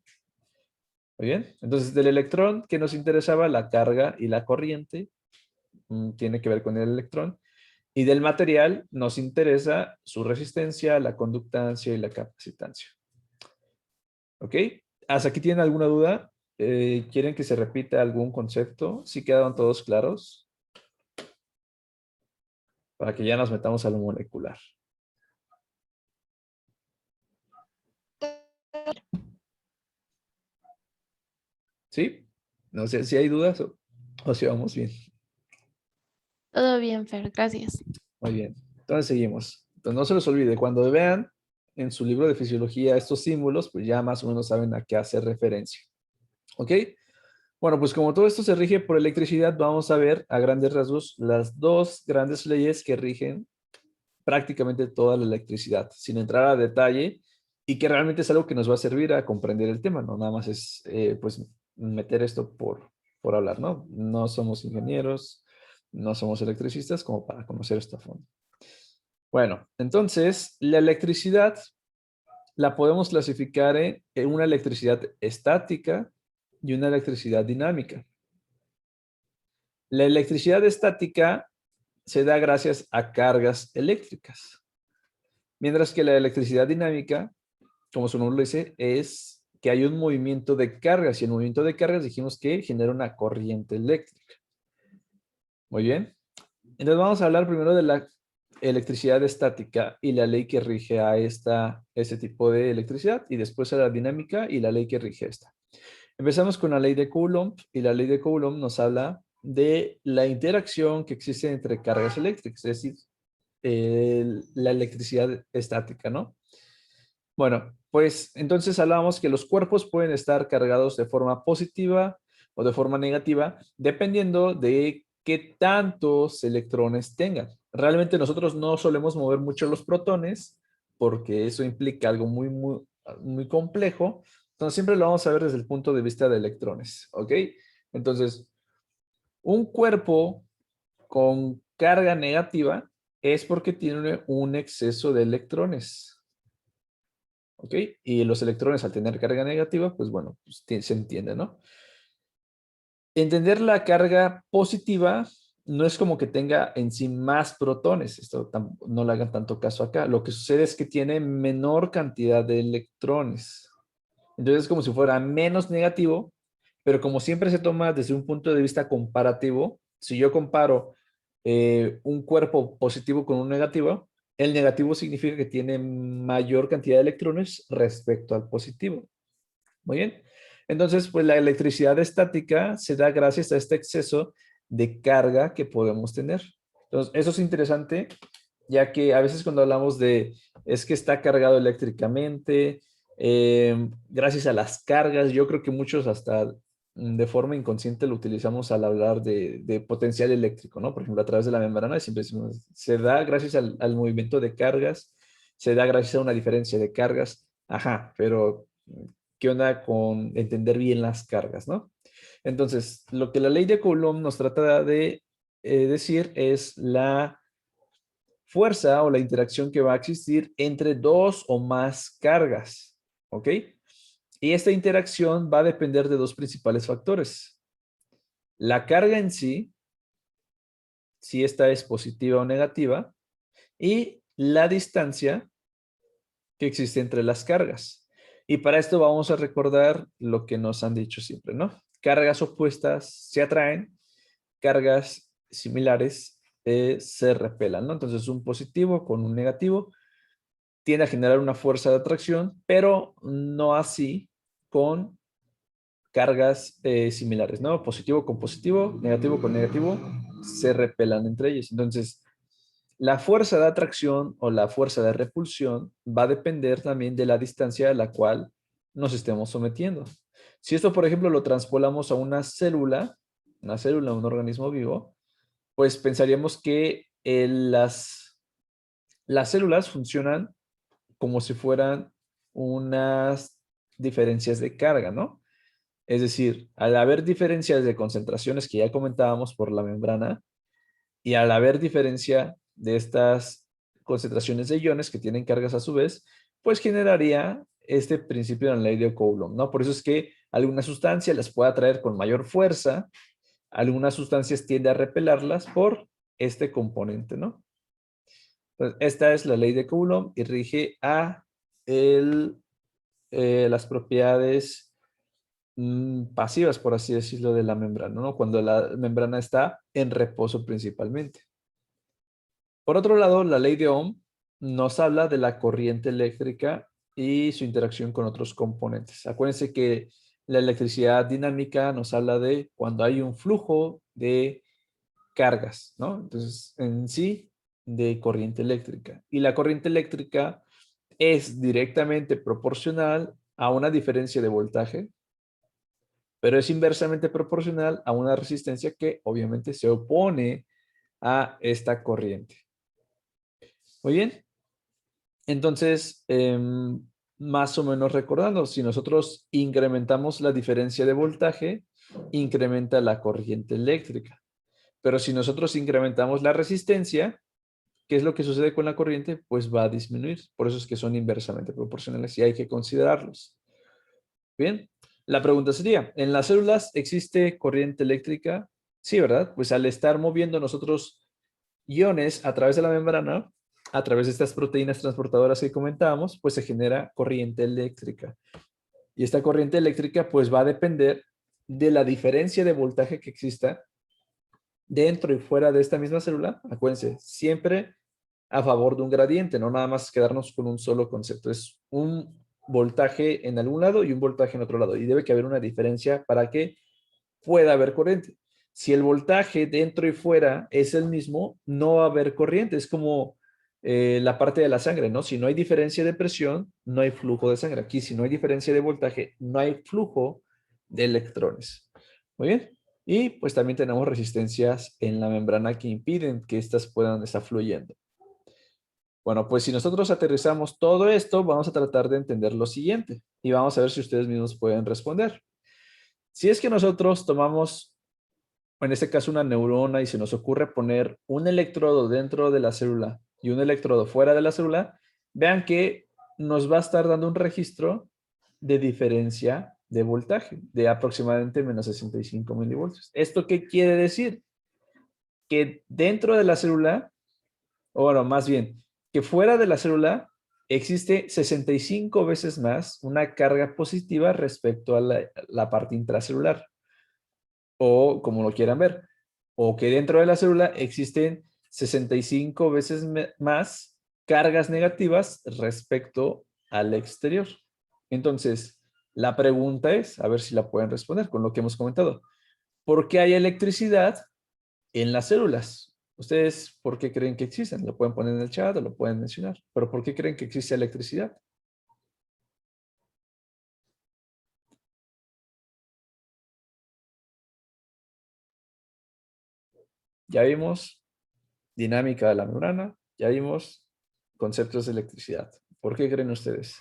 Muy bien. Entonces, del electrón que nos interesaba, la carga y la corriente, tiene que ver con el electrón. Y del material nos interesa su resistencia, la conductancia y la capacitancia. ¿Ok? ¿Hasta aquí tienen alguna duda? ¿Quieren que se repita algún concepto? ¿Sí quedaron todos claros? Para que ya nos metamos a lo molecular. ¿Sí? No sé si hay dudas o si vamos bien. Todo bien, Fer, gracias. Muy bien. Entonces seguimos. Entonces no se les olvide, cuando vean en su libro de fisiología estos símbolos, pues ya más o menos saben a qué hace referencia. ¿Ok? Bueno, pues como todo esto se rige por electricidad, vamos a ver a grandes rasgos las dos grandes leyes que rigen prácticamente toda la electricidad, sin entrar a detalle, y que realmente es algo que nos va a servir a comprender el tema, no nada más es pues meter esto por hablar, ¿no? No somos ingenieros, no somos electricistas como para conocer esto a fondo. Bueno, entonces la electricidad la podemos clasificar en una electricidad estática y una electricidad dinámica. La electricidad estática se da gracias a cargas eléctricas, mientras que la electricidad dinámica, como su nombre lo dice, es que hay un movimiento de cargas, y el movimiento de cargas dijimos que genera una corriente eléctrica. Muy bien. Entonces vamos a hablar primero de la electricidad estática y la ley que rige a este tipo de electricidad, y después a la dinámica y la ley que rige esta. Empezamos con la ley de Coulomb, y la ley de Coulomb nos habla de la interacción que existe entre cargas eléctricas, es decir, la electricidad estática, ¿no? Bueno, pues entonces hablábamos que los cuerpos pueden estar cargados de forma positiva o de forma negativa, dependiendo de qué tantos electrones tengan. Realmente nosotros no solemos mover mucho los protones, porque eso implica algo muy complejo. Entonces siempre lo vamos a ver desde el punto de vista de electrones, ¿ok? Entonces, un cuerpo con carga negativa es porque tiene un exceso de electrones. ¿Ok? Y los electrones al tener carga negativa, pues bueno, pues se entiende, ¿no? Entender la carga positiva no es como que tenga en sí más protones. Esto no le hagan tanto caso acá. Lo que sucede es que tiene menor cantidad de electrones. Entonces es como si fuera menos negativo, pero como siempre se toma desde un punto de vista comparativo, si yo comparo un cuerpo positivo con un negativo, el negativo significa que tiene mayor cantidad de electrones respecto al positivo. Muy bien. Entonces, pues la electricidad estática se da gracias a este exceso de carga que podemos tener. Entonces, eso es interesante, ya que a veces cuando hablamos de, es que está cargado eléctricamente, gracias a las cargas, yo creo que muchos hasta de forma inconsciente lo utilizamos al hablar de potencial eléctrico, ¿no? Por ejemplo, a través de la membrana siempre decimos, se da gracias al movimiento de cargas, se da gracias a una diferencia de cargas, ajá, pero ¿qué onda con entender bien las cargas, no? Entonces, lo que la ley de Coulomb nos trata de decir es la fuerza o la interacción que va a existir entre dos o más cargas, ¿ok? Y esta interacción va a depender de dos principales factores. La carga en sí, si esta es positiva o negativa, y la distancia que existe entre las cargas. Y para esto vamos a recordar lo que nos han dicho siempre, ¿no? Cargas opuestas se atraen, cargas similares se repelan, ¿no? Entonces un positivo con un negativo tiende a generar una fuerza de atracción, pero no así con cargas similares, ¿no? Positivo con positivo, negativo con negativo, se repelan entre ellos. Entonces, La fuerza de atracción o la fuerza de repulsión va a depender también de la distancia a la cual nos estemos sometiendo. Si esto, por ejemplo, lo transpolamos a una célula, un organismo vivo, pues pensaríamos que las células funcionan como si fueran unas diferencias de carga, ¿no? Es decir, al haber diferencias de concentraciones que ya comentábamos por la membrana y al haber diferencia de estas concentraciones de iones que tienen cargas a su vez, pues generaría este principio de la ley de Coulomb, ¿no? Por eso es que algunas sustancias las puede atraer con mayor fuerza, algunas sustancias tiende a repelerlas por este componente, ¿no? Entonces, esta es la ley de Coulomb y rige a las propiedades pasivas, por así decirlo, de la membrana, ¿no? Cuando la membrana está en reposo principalmente. Por otro lado, la ley de Ohm nos habla de la corriente eléctrica y su interacción con otros componentes. Acuérdense que la electricidad dinámica nos habla de cuando hay un flujo de cargas, ¿no? Entonces, en sí, de corriente eléctrica. Y la corriente eléctrica es directamente proporcional a una diferencia de voltaje, pero es inversamente proporcional a una resistencia que obviamente se opone a esta corriente. Muy bien. Entonces, más o menos recordando, si nosotros incrementamos la diferencia de voltaje, incrementa la corriente eléctrica. Pero si nosotros incrementamos la resistencia, ¿qué es lo que sucede con la corriente? Pues va a disminuir. Por eso es que son inversamente proporcionales y hay que considerarlos. Bien, la pregunta sería, ¿en las células existe corriente eléctrica? Sí, ¿verdad? Pues al estar moviendo nosotros iones a través de la membrana, a través de estas proteínas transportadoras que comentábamos, pues se genera corriente eléctrica. Y esta corriente eléctrica pues va a depender de la diferencia de voltaje que exista dentro y fuera de esta misma célula. Acuérdense, siempre a favor de un gradiente, no nada más quedarnos con un solo concepto. Es un voltaje en algún lado y un voltaje en otro lado. Y debe que haber una diferencia para que pueda haber corriente. Si el voltaje dentro y fuera es el mismo, no va a haber corriente. Es como la parte de la sangre, ¿no? Si no hay diferencia de presión, no hay flujo de sangre. Aquí, si no hay diferencia de voltaje, no hay flujo de electrones. Muy bien. Y pues también tenemos resistencias en la membrana que impiden que éstas puedan estar fluyendo. Bueno, pues si nosotros aterrizamos todo esto, vamos a tratar de entender lo siguiente y vamos a ver si ustedes mismos pueden responder. Si es que nosotros tomamos, en este caso, una neurona y se nos ocurre poner un electrodo dentro de la célula y un electrodo fuera de la célula, vean que nos va a estar dando un registro de diferencia de voltaje de aproximadamente menos 65 milivoltios. ¿Esto qué quiere decir? Que dentro de la célula, o bueno, más bien, que fuera de la célula existe 65 veces más una carga positiva respecto a la parte intracelular, o como lo quieran ver, o que dentro de la célula existen 65 veces más cargas negativas respecto al exterior. Entonces, la pregunta es, a ver si la pueden responder con lo que hemos comentado. ¿Por qué hay electricidad en las células? ¿Ustedes por qué creen que existen? Lo pueden poner en el chat o lo pueden mencionar. Pero ¿por qué creen que existe electricidad? Ya vimos dinámica de la membrana, ya vimos conceptos de electricidad. ¿Por qué creen ustedes?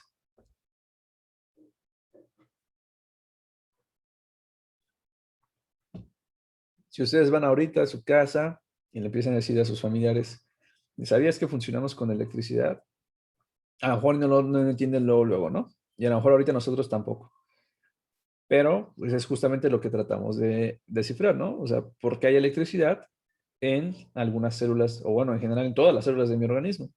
Si ustedes van ahorita a su casa y le empiezan a decir a sus familiares, ¿sabías que funcionamos con electricidad? A lo mejor no entienden luego, ¿no? Y a lo mejor ahorita nosotros tampoco. Pero pues es justamente lo que tratamos de descifrar, ¿no? O sea, ¿por qué hay electricidad en algunas células, o bueno, en general en todas las células de mi organismo?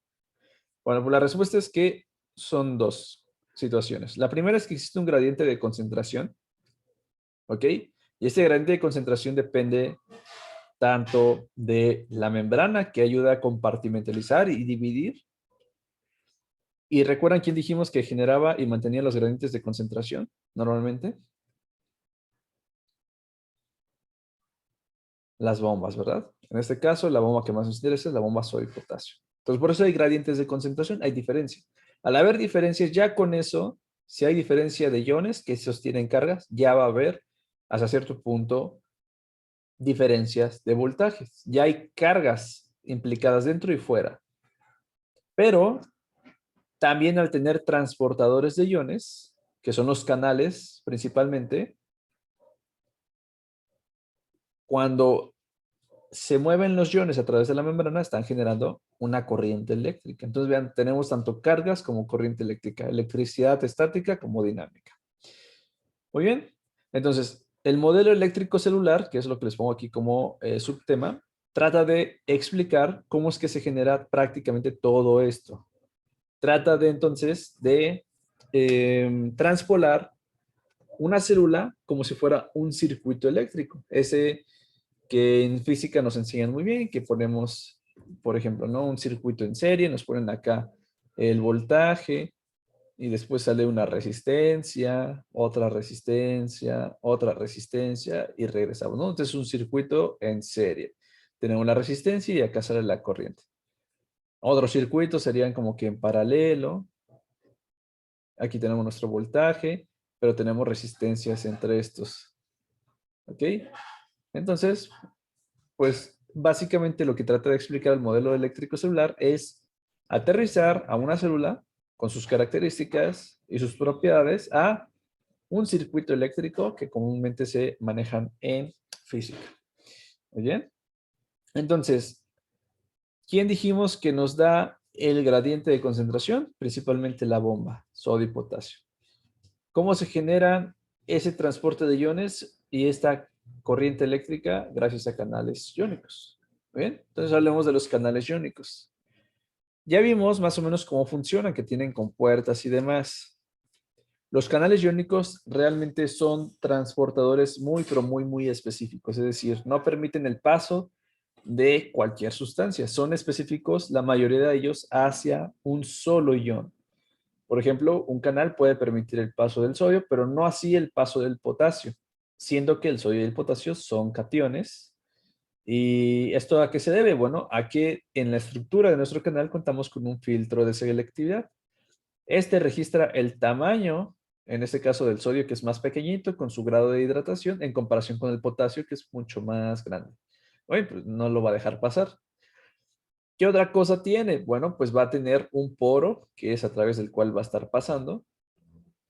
Bueno, pues la respuesta es que son dos situaciones. La primera es que existe un gradiente de concentración, ¿ok? Y este gradiente de concentración depende tanto de la membrana que ayuda a compartimentalizar y dividir. ¿Y recuerdan quién dijimos que generaba y mantenía los gradientes de concentración normalmente? las bombas, ¿verdad? En este caso, la bomba que más nos interesa es la bomba sodio-potasio. Entonces, por eso hay gradientes de concentración, hay diferencia. Al haber diferencias, ya con eso, si hay diferencia de iones que sostienen cargas, ya va a haber, hasta cierto punto, diferencias de voltajes. Ya hay cargas implicadas dentro y fuera. Pero también al tener transportadores de iones, que son los canales principalmente, cuando se mueven los iones a través de la membrana, están generando una corriente eléctrica. Entonces, vean, tenemos tanto cargas como corriente eléctrica, electricidad estática como dinámica. Muy bien. Entonces, el modelo eléctrico celular, que es lo que les pongo aquí como subtema, trata de explicar cómo es que se genera prácticamente todo esto. Trata de entonces de transpolar una célula como si fuera un circuito eléctrico. Ese que en física nos enseñan muy bien, que ponemos, por ejemplo, ¿no? Un circuito en serie, nos ponen acá el voltaje y después sale una resistencia, otra resistencia y regresamos, ¿no? Entonces es un circuito en serie. Tenemos la resistencia y acá sale la corriente. Otros circuitos serían como que en paralelo. Aquí tenemos nuestro voltaje, pero tenemos resistencias entre estos. ¿Ok? Entonces, pues básicamente lo que trata de explicar el modelo eléctrico celular es aterrizar a una célula con sus características y sus propiedades a un circuito eléctrico que comúnmente se manejan en física. ¿Muy bien? Entonces, ¿quién dijimos que nos da el gradiente de concentración? Principalmente la bomba, sodio y potasio. ¿Cómo se genera ese transporte de iones y esta corriente eléctrica? Gracias a canales iónicos. ¿Bien? Entonces hablemos de los canales iónicos. Ya vimos más o menos cómo funcionan, que tienen compuertas y demás. Los canales iónicos realmente son transportadores muy, pero muy, muy específicos. Es decir, no permiten el paso de cualquier sustancia. Son específicos, la mayoría de ellos, hacia un solo ion. Por ejemplo, un canal puede permitir el paso del sodio, pero no así el paso del potasio, siendo que el sodio y el potasio son cationes. ¿Y esto a qué se debe? Bueno, a que en la estructura de nuestro canal contamos con un filtro de selectividad. Este registra el tamaño, en este caso del sodio, que es más pequeñito, con su grado de hidratación, en comparación con el potasio, que es mucho más grande. Oye, pues no lo va a dejar pasar. ¿Qué otra cosa tiene? Bueno, pues va a tener un poro, que es a través del cual va a estar pasando.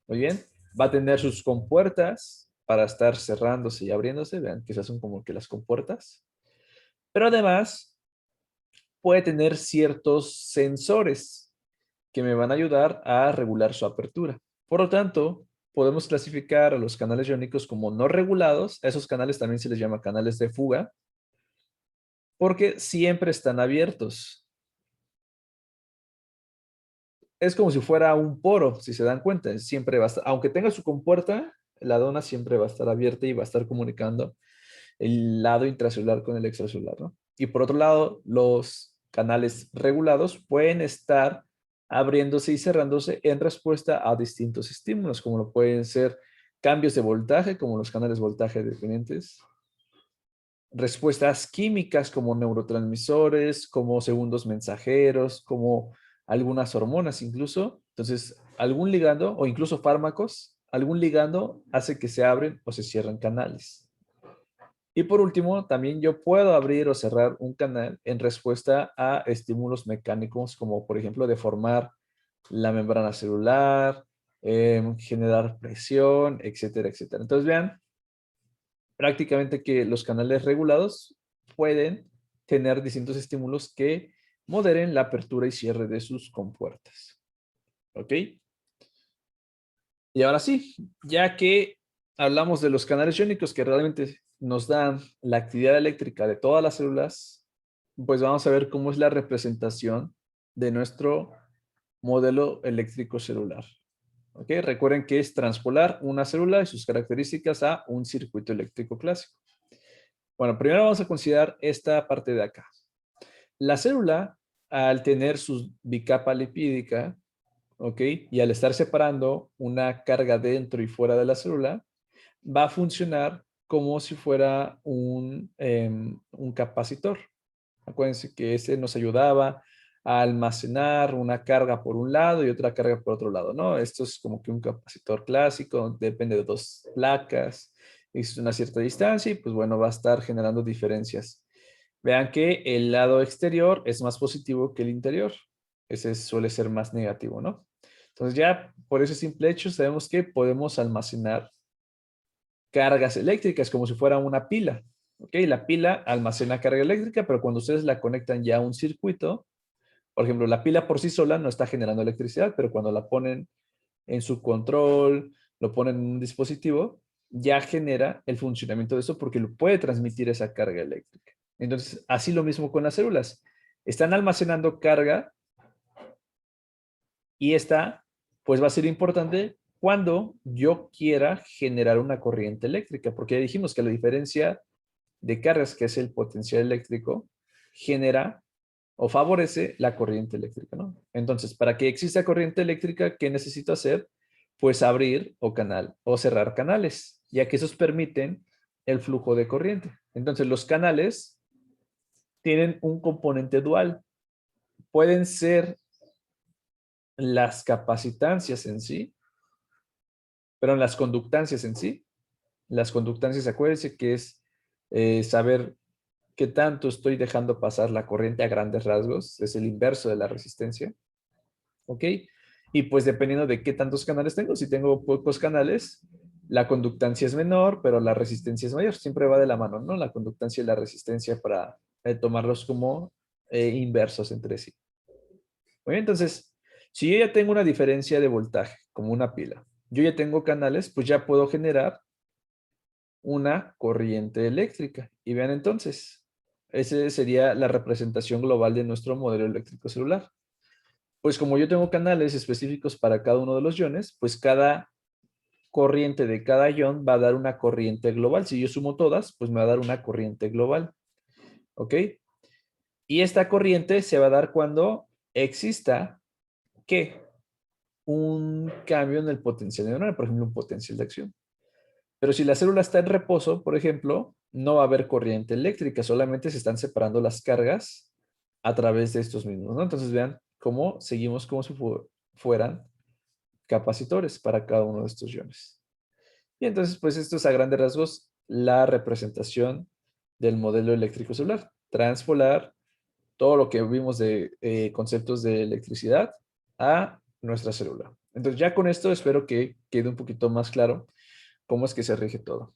Muy bien. Va a tener sus compuertas para estar cerrándose y abriéndose. Vean que esas son como que las compuertas. Pero además puede tener ciertos sensores que me van a ayudar a regular su apertura. Por lo tanto, podemos clasificar a los canales iónicos como no regulados. A esos canales también se les llama canales de fuga, porque siempre están abiertos. Es como si fuera un poro, si se dan cuenta. Siempre va a estar, aunque tenga su compuerta, la dona siempre va a estar abierta y va a estar comunicando el lado intracelular con el extracelular, ¿no? Y por otro lado, los canales regulados pueden estar abriéndose y cerrándose en respuesta a distintos estímulos, como lo pueden ser cambios de voltaje, como los canales voltaje dependientes, respuestas químicas como neurotransmisores, como segundos mensajeros, como algunas hormonas incluso. Entonces, algún ligando o incluso fármacos, algún ligando hace que se abren o se cierren canales. Y por último, también yo puedo abrir o cerrar un canal en respuesta a estímulos mecánicos, como por ejemplo deformar la membrana celular, generar presión, etcétera, etcétera. Entonces vean, prácticamente que los canales regulados pueden tener distintos estímulos que moderen la apertura y cierre de sus compuertas. ¿Ok? Y ahora sí, ya que hablamos de los canales iónicos que realmente nos dan la actividad eléctrica de todas las células, pues vamos a ver cómo es la representación de nuestro modelo eléctrico celular. ¿Ok? Recuerden que es transpolar una célula y sus características a un circuito eléctrico clásico. Bueno, primero vamos a considerar esta parte de acá. La célula, al tener su bicapa lipídica, ¿ok? Y al estar separando una carga dentro y fuera de la célula, va a funcionar como si fuera un capacitor. Acuérdense que ese nos ayudaba a almacenar una carga por un lado y otra carga por otro lado, ¿no? Esto es como que un capacitor clásico, depende de dos placas, es una cierta distancia y pues bueno, va a estar generando diferencias. Vean que el lado exterior es más positivo que el interior. Ese suele ser más negativo, ¿no? Entonces ya por ese simple hecho sabemos que podemos almacenar cargas eléctricas como si fuera una pila. ¿Ok? La pila almacena carga eléctrica, pero cuando ustedes la conectan ya a un circuito, por ejemplo, la pila por sí sola no está generando electricidad, pero cuando la ponen en su control, lo ponen en un dispositivo, ya genera el funcionamiento de eso porque lo puede transmitir esa carga eléctrica. Entonces, así lo mismo con las células. Están almacenando carga y esta, pues va a ser importante cuando yo quiera generar una corriente eléctrica, porque ya dijimos que la diferencia de cargas, que es el potencial eléctrico, genera o favorece la corriente eléctrica, ¿no? Entonces, para que exista corriente eléctrica, ¿qué necesito hacer? Pues abrir o cerrar canales, ya que esos permiten el flujo de corriente. Entonces, los canales tienen un componente dual. Pueden ser las capacitancias en sí, pero las conductancias en sí. Las conductancias, acuérdense que es saber qué tanto estoy dejando pasar la corriente a grandes rasgos, es el inverso de la resistencia, ¿ok? Y pues dependiendo de qué tantos canales tengo, si tengo pocos canales, la conductancia es menor, pero la resistencia es mayor, siempre va de la mano, ¿no? La conductancia y la resistencia para tomarlos como inversos entre sí. Muy bien, entonces, si yo ya tengo una diferencia de voltaje, como una pila, yo ya tengo canales, pues ya puedo generar una corriente eléctrica. Y vean entonces, esa sería la representación global de nuestro modelo eléctrico celular. Pues como yo tengo canales específicos para cada uno de los iones, pues cada corriente de cada ion va a dar una corriente global. Si yo sumo todas, pues me va a dar una corriente global. ¿Ok? Y esta corriente se va a dar cuando exista, ¿qué? Un cambio en el potencial neuronal, por ejemplo, un potencial de acción. Pero si la célula está en reposo, por ejemplo, no va a haber corriente eléctrica, solamente se están separando las cargas a través de estos mismos, ¿no? Entonces vean cómo seguimos como si fueran capacitores para cada uno de estos iones. Y entonces, pues esto es a grandes rasgos la representación del modelo eléctrico celular. Transpolar todo lo que vimos de conceptos de electricidad a nuestra célula. Entonces ya con esto espero que quede un poquito más claro cómo es que se rige todo.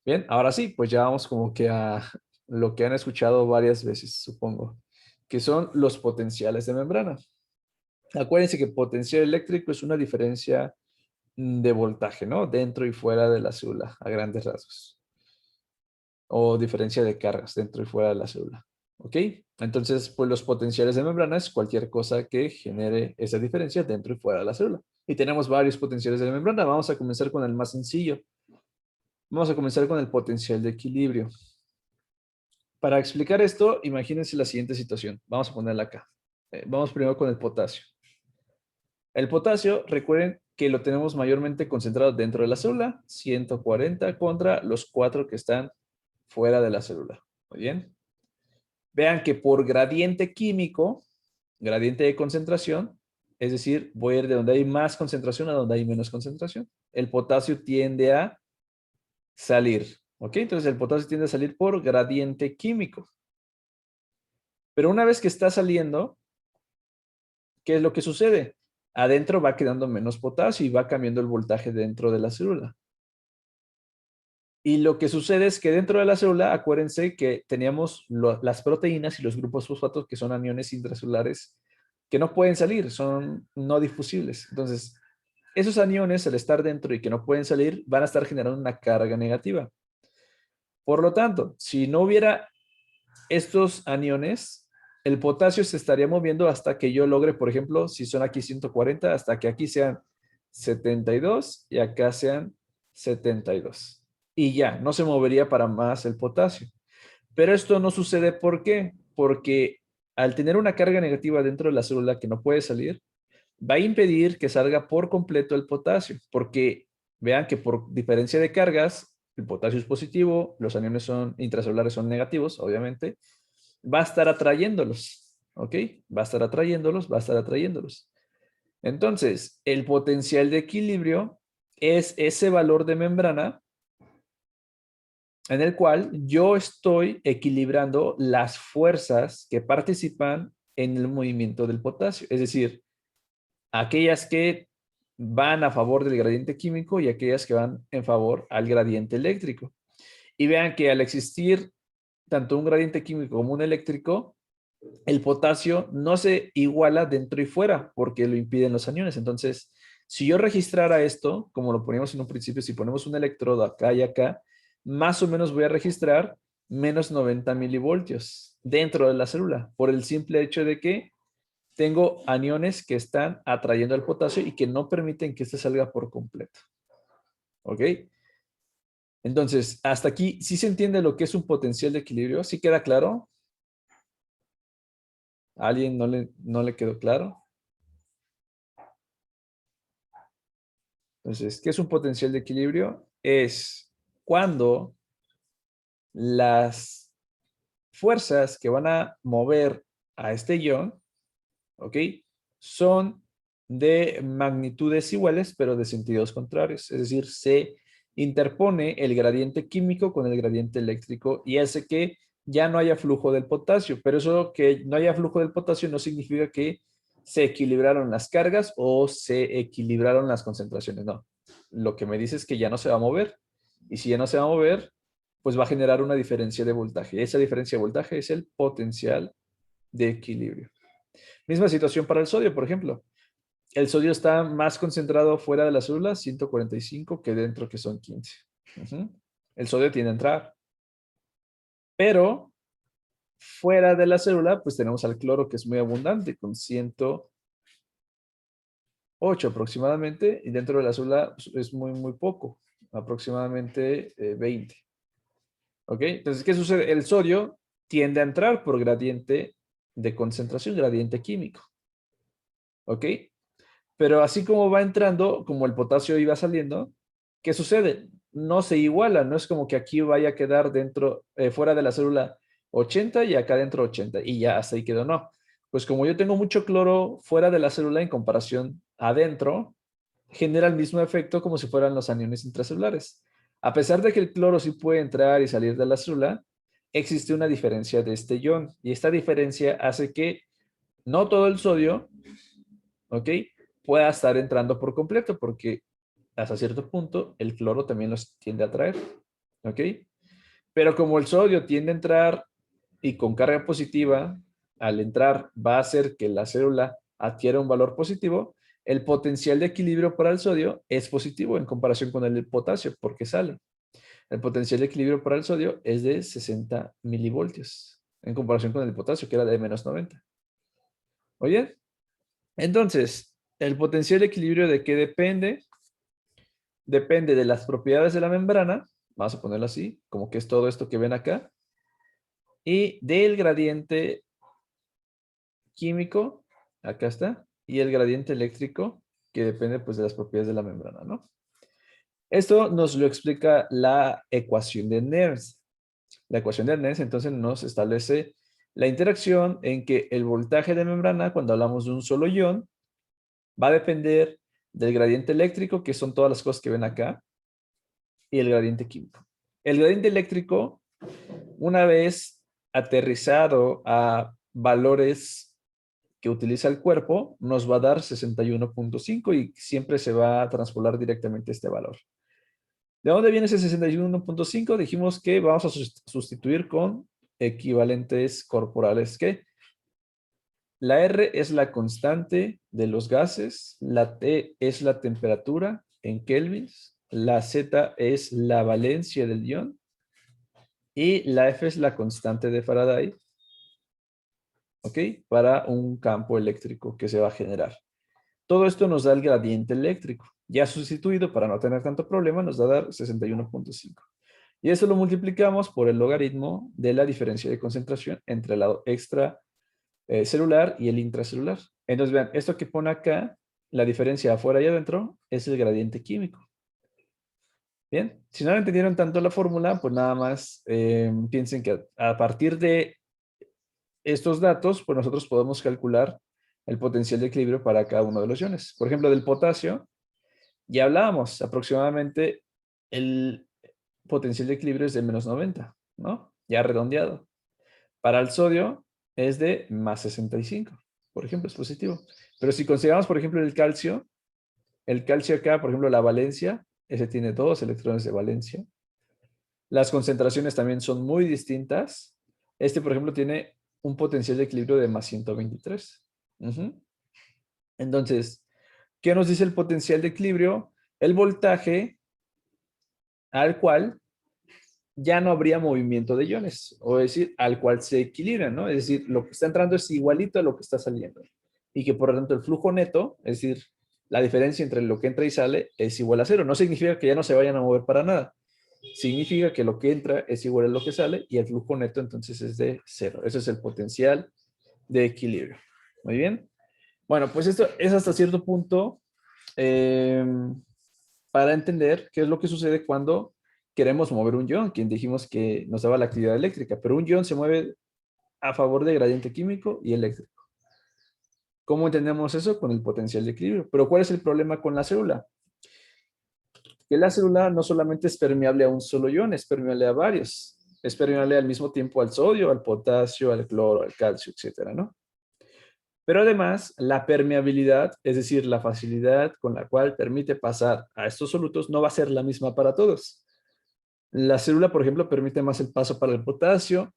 Bien, ahora sí, pues ya vamos como que a lo que han escuchado varias veces, supongo, que son los potenciales de membrana. Acuérdense que potencial eléctrico es una diferencia de voltaje, ¿no? Dentro y fuera de la célula, a grandes rasgos. O diferencia de cargas dentro y fuera de la célula. ¿Ok? Entonces, pues los potenciales de membrana es cualquier cosa que genere esa diferencia dentro y fuera de la célula. Y tenemos varios potenciales de membrana. Vamos a comenzar con el más sencillo. Vamos a comenzar con el potencial de equilibrio. Para explicar esto, imagínense la siguiente situación. Vamos a ponerla acá. Vamos primero con el potasio. El potasio, recuerden que lo tenemos mayormente concentrado dentro de la célula, 140 contra los 4 que están fuera de la célula. Muy bien. Vean que por gradiente químico, gradiente de concentración, es decir, voy a ir de donde hay más concentración a donde hay menos concentración. El potasio tiende a salir. ¿Ok? Entonces el potasio tiende a salir por gradiente químico. Pero una vez que está saliendo, ¿qué es lo que sucede? Adentro va quedando menos potasio y va cambiando el voltaje dentro de la célula. Y lo que sucede es que dentro de la célula, acuérdense que teníamos las proteínas y los grupos fosfatos que son aniones intracelulares que no pueden salir, son no difusibles. Entonces, esos aniones, al estar dentro y que no pueden salir, van a estar generando una carga negativa. Por lo tanto, si no hubiera estos aniones, el potasio se estaría moviendo hasta que yo logre, por ejemplo, si son aquí 140, hasta que aquí sean 72 y acá sean 72. Y ya, no se movería para más el potasio. Pero esto no sucede, ¿por qué? Porque al tener una carga negativa dentro de la célula que no puede salir, va a impedir que salga por completo el potasio, porque vean que por diferencia de cargas, el potasio es positivo, los aniones intracelulares son negativos, obviamente, va a estar atrayéndolos, ¿ok? Va a estar atrayéndolos, va a estar atrayéndolos. Entonces, el potencial de equilibrio es ese valor de membrana en el cual yo estoy equilibrando las fuerzas que participan en el movimiento del potasio. Es decir, aquellas que van a favor del gradiente químico y aquellas que van en favor al gradiente eléctrico. Y vean que al existir tanto un gradiente químico como un eléctrico, el potasio no se iguala dentro y fuera porque lo impiden los aniones. Entonces, si yo registrara esto, como lo poníamos en un principio, si ponemos un electrodo acá y acá, más o menos voy a registrar menos 90 milivoltios dentro de la célula por el simple hecho de que tengo aniones que están atrayendo al potasio y que no permiten que este salga por completo. ¿Ok? Entonces, hasta aquí, ¿sí se entiende lo que es un potencial de equilibrio? ¿Sí queda claro? ¿A alguien no le quedó claro? Entonces, ¿qué es un potencial de equilibrio? Es cuando las fuerzas que van a mover a este ion, ¿ok? Son de magnitudes iguales, pero de sentidos contrarios. Es decir, se interpone el gradiente químico con el gradiente eléctrico y hace que ya no haya flujo del potasio. Pero eso que no haya flujo del potasio no significa que se equilibraron las cargas o se equilibraron las concentraciones. No. Lo que me dice es que ya no se va a mover. Y si ya no se va a mover, pues va a generar una diferencia de voltaje. Esa diferencia de voltaje es el potencial de equilibrio. Misma situación para el sodio, por ejemplo. El sodio está más concentrado fuera de la célula, 145, que dentro, que son 15. El sodio tiende a entrar. Pero fuera de la célula, pues tenemos al cloro, que es muy abundante, con 108 aproximadamente, y dentro de la célula es muy, muy poco, aproximadamente 20. ¿Ok? Entonces, ¿qué sucede? El sodio tiende a entrar por gradiente de concentración, gradiente químico. ¿Ok? Pero así como va entrando, como el potasio iba saliendo, ¿qué sucede? No se iguala, no es como que aquí vaya a quedar dentro, fuera de la célula 80 y acá dentro 80 y ya hasta ahí quedó, no. Pues como yo tengo mucho cloro fuera de la célula en comparación adentro, genera el mismo efecto como si fueran los aniones intracelulares. A pesar de que el cloro sí puede entrar y salir de la célula, existe una diferencia de este ion y esta diferencia hace que no todo el sodio, ¿ok?, pueda estar entrando por completo porque hasta cierto punto el cloro también los tiende a atraer, ¿ok? Pero como el sodio tiende a entrar y con carga positiva, al entrar va a hacer que la célula adquiera un valor positivo, el potencial de equilibrio para el sodio es positivo en comparación con el potasio porque sale. El potencial de equilibrio para el sodio es de 60 milivoltios en comparación con el potasio que era de menos 90. ¿Oye? Entonces, ¿el potencial de equilibrio de qué depende? Depende de las propiedades de la membrana, vamos a ponerlo así, como que es todo esto que ven acá, y del gradiente químico, acá está, y el gradiente eléctrico, que depende pues de las propiedades de la membrana, ¿no? Esto nos lo explica la ecuación de Nernst. La ecuación de Nernst entonces nos establece la interacción en que el voltaje de membrana, cuando hablamos de un solo ion, va a depender del gradiente eléctrico, que son todas las cosas que ven acá, y el gradiente químico. El gradiente eléctrico, una vez aterrizado a valores que utiliza el cuerpo, nos va a dar 61.5 y siempre se va a transpolar directamente este valor. ¿De dónde viene ese 61.5? Dijimos que vamos a sustituir con equivalentes corporales que la R es la constante de los gases, la T es la temperatura en kelvins, la Z es la valencia del ion y la F es la constante de Faraday, ¿ok? Para un campo eléctrico que se va a generar. Todo esto nos da el gradiente eléctrico. Ya sustituido, para no tener tanto problema, nos va a dar 61.5. Y eso lo multiplicamos por el logaritmo de la diferencia de concentración entre el lado extra celular y el intracelular. Entonces, vean, esto que pone acá, la diferencia afuera y adentro, es el gradiente químico. Bien, si no entendieron tanto la fórmula, pues nada más piensen que a partir de estos datos, pues nosotros podemos calcular el potencial de equilibrio para cada uno de los iones. Por ejemplo, del potasio, ya hablábamos, aproximadamente el potencial de equilibrio es de -90, ¿no? Ya redondeado. Para el sodio es de +65, por ejemplo, es positivo. Pero si consideramos, por ejemplo, el calcio acá, por ejemplo, la valencia, ese tiene 2 electrones de valencia. Las concentraciones también son muy distintas. Este, por ejemplo, tiene un potencial de equilibrio de +123. Entonces, ¿qué nos dice el potencial de equilibrio? El voltaje al cual ya no habría movimiento de iones, o decir, al cual se equilibran, ¿no? Es decir, lo que está entrando es igualito a lo que está saliendo. Y que por lo tanto el flujo neto, es decir, la diferencia entre lo que entra y sale es igual a 0. No significa que ya no se vayan a mover para nada. Significa que lo que entra es igual a lo que sale y el flujo neto entonces es de 0. Ese es el potencial de equilibrio. Muy bien. Bueno, pues esto es hasta cierto punto eh, para entender qué es lo que sucede cuando queremos mover un ion, quien dijimos que nos daba la actividad eléctrica, pero un ion se mueve a favor de gradiente químico y eléctrico. ¿Cómo entendemos eso? Con el potencial de equilibrio. Pero ¿cuál es el problema con la célula? Que la célula no solamente es permeable a un solo ion, es permeable a varios. Es permeable al mismo tiempo al sodio, al potasio, al cloro, al calcio, etcétera, ¿no? Pero además, la permeabilidad, es decir, la facilidad con la cual permite pasar a estos solutos, no va a ser la misma para todos. La célula, por ejemplo, permite más el paso para el potasio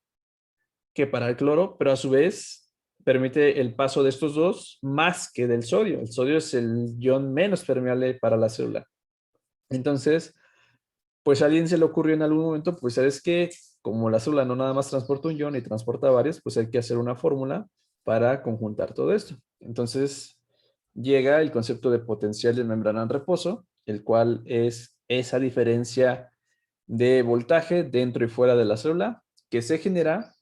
que para el cloro, pero a su vez permite el paso de estos dos más que del sodio. El sodio es el ion menos permeable para la célula. Entonces, pues a alguien se le ocurrió en algún momento, pues sabes que como la célula no nada más transporta un ion y transporta varios, pues hay que hacer una fórmula para conjuntar todo esto. Entonces llega el concepto de potencial de membrana en reposo, el cual es esa diferencia de voltaje dentro y fuera de la célula que se genera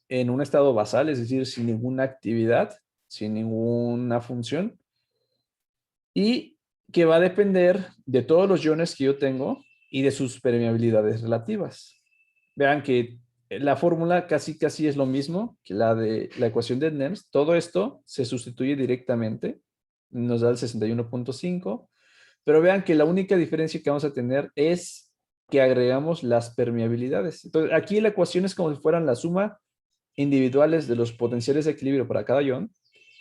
en un estado basal, es decir, sin ninguna actividad, sin ninguna función, y que va a depender de todos los iones que yo tengo y de sus permeabilidades relativas. Vean que la fórmula casi es lo mismo que la de la ecuación de NEMS. Todo esto se sustituye directamente, nos da el 61.5, pero vean que la única diferencia que vamos a tener es que agregamos las permeabilidades. Entonces, aquí la ecuación es como si fueran la suma individuales de los potenciales de equilibrio para cada ion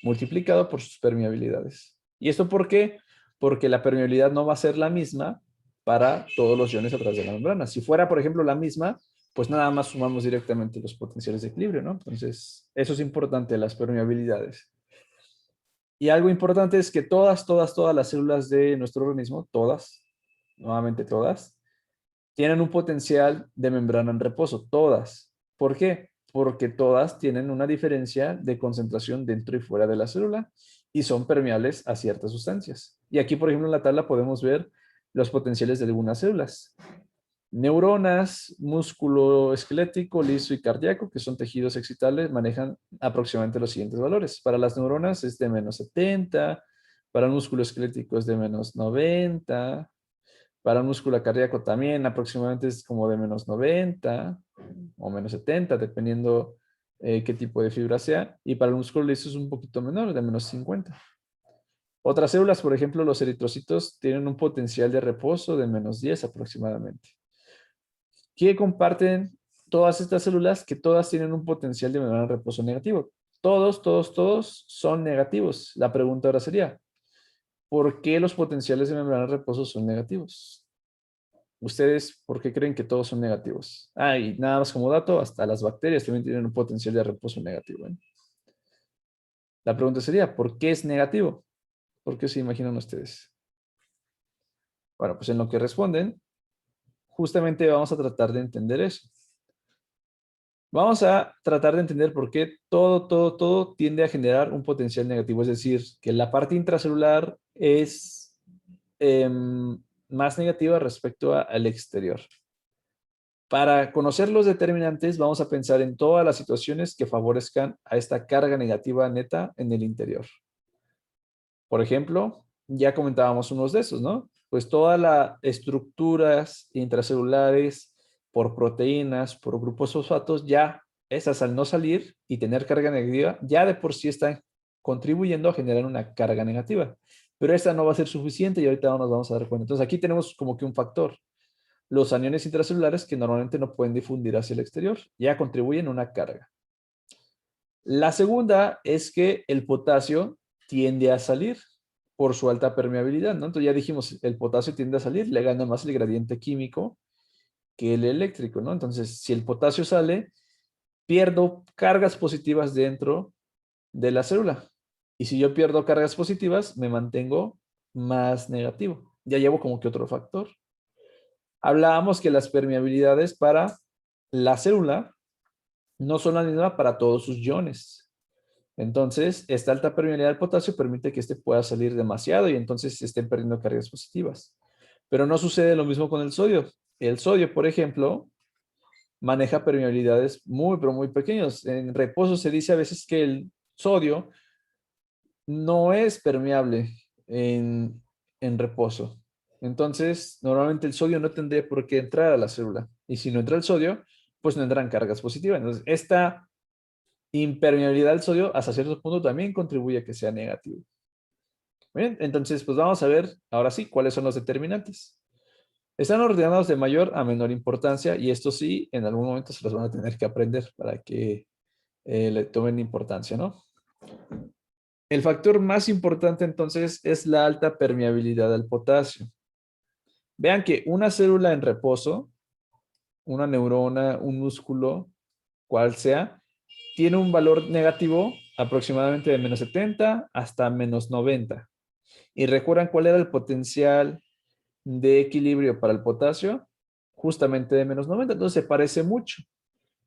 multiplicado por sus permeabilidades. ¿Y esto por qué? Porque la permeabilidad no va a ser la misma para todos los iones a través de la membrana. Si fuera, por ejemplo, la misma, pues nada más sumamos directamente los potenciales de equilibrio, ¿no? Entonces, eso es importante, las permeabilidades. Y algo importante es que todas las células de nuestro organismo, todas, nuevamente todas, tienen un potencial de membrana en reposo, todas. ¿Por qué? Porque todas tienen una diferencia de concentración dentro y fuera de la célula y son permeables a ciertas sustancias. Y aquí, por ejemplo, en la tabla podemos ver los potenciales de algunas células. Neuronas, músculo esquelético, liso y cardíaco, que son tejidos excitables, manejan aproximadamente los siguientes valores. Para las neuronas es de -70, para el músculo esquelético es de -90, para el músculo cardíaco también aproximadamente es como de -90 o -70, dependiendo qué tipo de fibra sea. Y para el músculo liso es un poquito menor, de -50. Otras células, por ejemplo, los eritrocitos, tienen un potencial de reposo de -10 aproximadamente. ¿Qué comparten todas estas células? Que todas tienen un potencial de membrana de reposo negativo. Todos son negativos. La pregunta ahora sería, ¿por qué los potenciales de membrana de reposo son negativos? ¿Ustedes por qué creen que todos son negativos? Ah, y nada más como dato, hasta las bacterias también tienen un potencial de reposo negativo, ¿eh? La pregunta sería, ¿por qué es negativo? ¿Por qué se imaginan ustedes? Bueno, pues en lo que responden, justamente vamos a tratar de entender eso. Vamos a tratar de entender por qué todo tiende a generar un potencial negativo. Es decir, que la parte intracelular es más negativa respecto al exterior. Para conocer los determinantes, vamos a pensar en todas las situaciones que favorezcan a esta carga negativa neta en el interior. Por ejemplo, ya comentábamos unos de esos, ¿no? Pues todas las estructuras intracelulares por proteínas, por grupos fosfatos, ya esas al no salir y tener carga negativa, ya de por sí están contribuyendo a generar una carga negativa. Pero esta no va a ser suficiente y ahorita nos vamos a dar cuenta. Entonces aquí tenemos como que un factor. Los aniones intracelulares que normalmente no pueden difundir hacia el exterior, ya contribuyen a una carga. La segunda es que el potasio tiende a salir por su alta permeabilidad, ¿no? Entonces ya dijimos, el potasio tiende a salir, le gana más el gradiente químico que el eléctrico, ¿no? Entonces, si el potasio sale, pierdo cargas positivas dentro de la célula. Y si yo pierdo cargas positivas, me mantengo más negativo. Ya llevo como que otro factor. Hablábamos que las permeabilidades para la célula no son las mismas para todos sus iones. Entonces, esta alta permeabilidad del potasio permite que este pueda salir demasiado y entonces se estén perdiendo cargas positivas. Pero no sucede lo mismo con el sodio. El sodio, por ejemplo, maneja permeabilidades muy, pero muy pequeños. En reposo se dice a veces que el sodio no es permeable en reposo. Entonces, normalmente el sodio no tendría por qué entrar a la célula. Y si no entra el sodio, pues no entran cargas positivas. Entonces, esta impermeabilidad al sodio hasta cierto punto también contribuye a que sea negativo. Bien, entonces, pues vamos a ver ahora sí cuáles son los determinantes. Están ordenados de mayor a menor importancia y esto sí, en algún momento se los van a tener que aprender para que le tomen importancia, ¿no? El factor más importante entonces es la alta permeabilidad al potasio. Vean que una célula en reposo, una neurona, un músculo, cual sea, tiene un valor negativo aproximadamente de menos 70 hasta menos 90. ¿Y recuerdan cuál era el potencial de equilibrio para el potasio? Justamente de menos 90, entonces se parece mucho.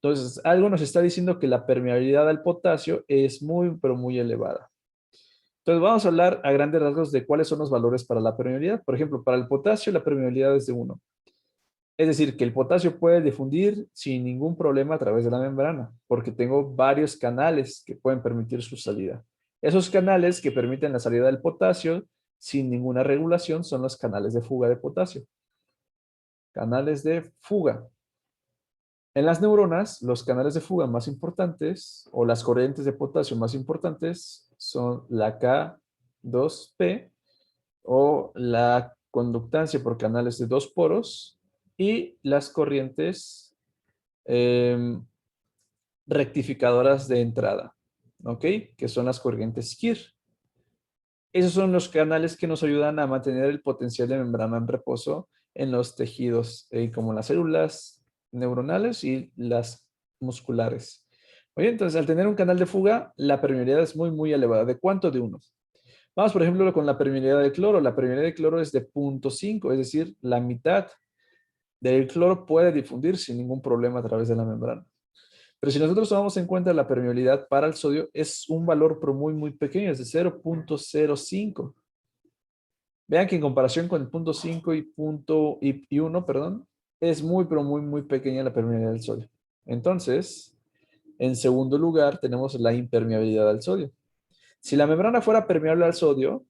Entonces, algo nos está diciendo que la permeabilidad al potasio es muy, pero muy elevada. Entonces, vamos a hablar a grandes rasgos de cuáles son los valores para la permeabilidad. Por ejemplo, para el potasio, la permeabilidad es de 1. Es decir, que el potasio puede difundir sin ningún problema a través de la membrana, porque tengo varios canales que pueden permitir su salida. Esos canales que permiten la salida del potasio sin ninguna regulación son los canales de fuga de potasio. Canales de fuga. En las neuronas, los canales de fuga más importantes o las corrientes de potasio más importantes son la K2P o la conductancia por canales de dos poros y las corrientes rectificadoras de entrada, ¿ok? Que son las corrientes KIR. Esos son los canales que nos ayudan a mantener el potencial de membrana en reposo en los tejidos, como las células neuronales y las musculares. Oye, entonces al tener un canal de fuga, la permeabilidad es muy, muy elevada. ¿De cuánto? De 1. Vamos, por ejemplo, con la permeabilidad del cloro. La permeabilidad del cloro es de 0.5, es decir, la mitad del cloro puede difundir sin ningún problema a través de la membrana. Pero si nosotros tomamos en cuenta la permeabilidad para el sodio, es un valor pero muy, muy pequeño, es de 0.05. Vean que en comparación con el 0.5 y 1, perdón, es muy, pero muy, muy pequeña la permeabilidad del sodio. Entonces, en segundo lugar, tenemos la impermeabilidad al sodio. Si la membrana fuera permeable al sodio,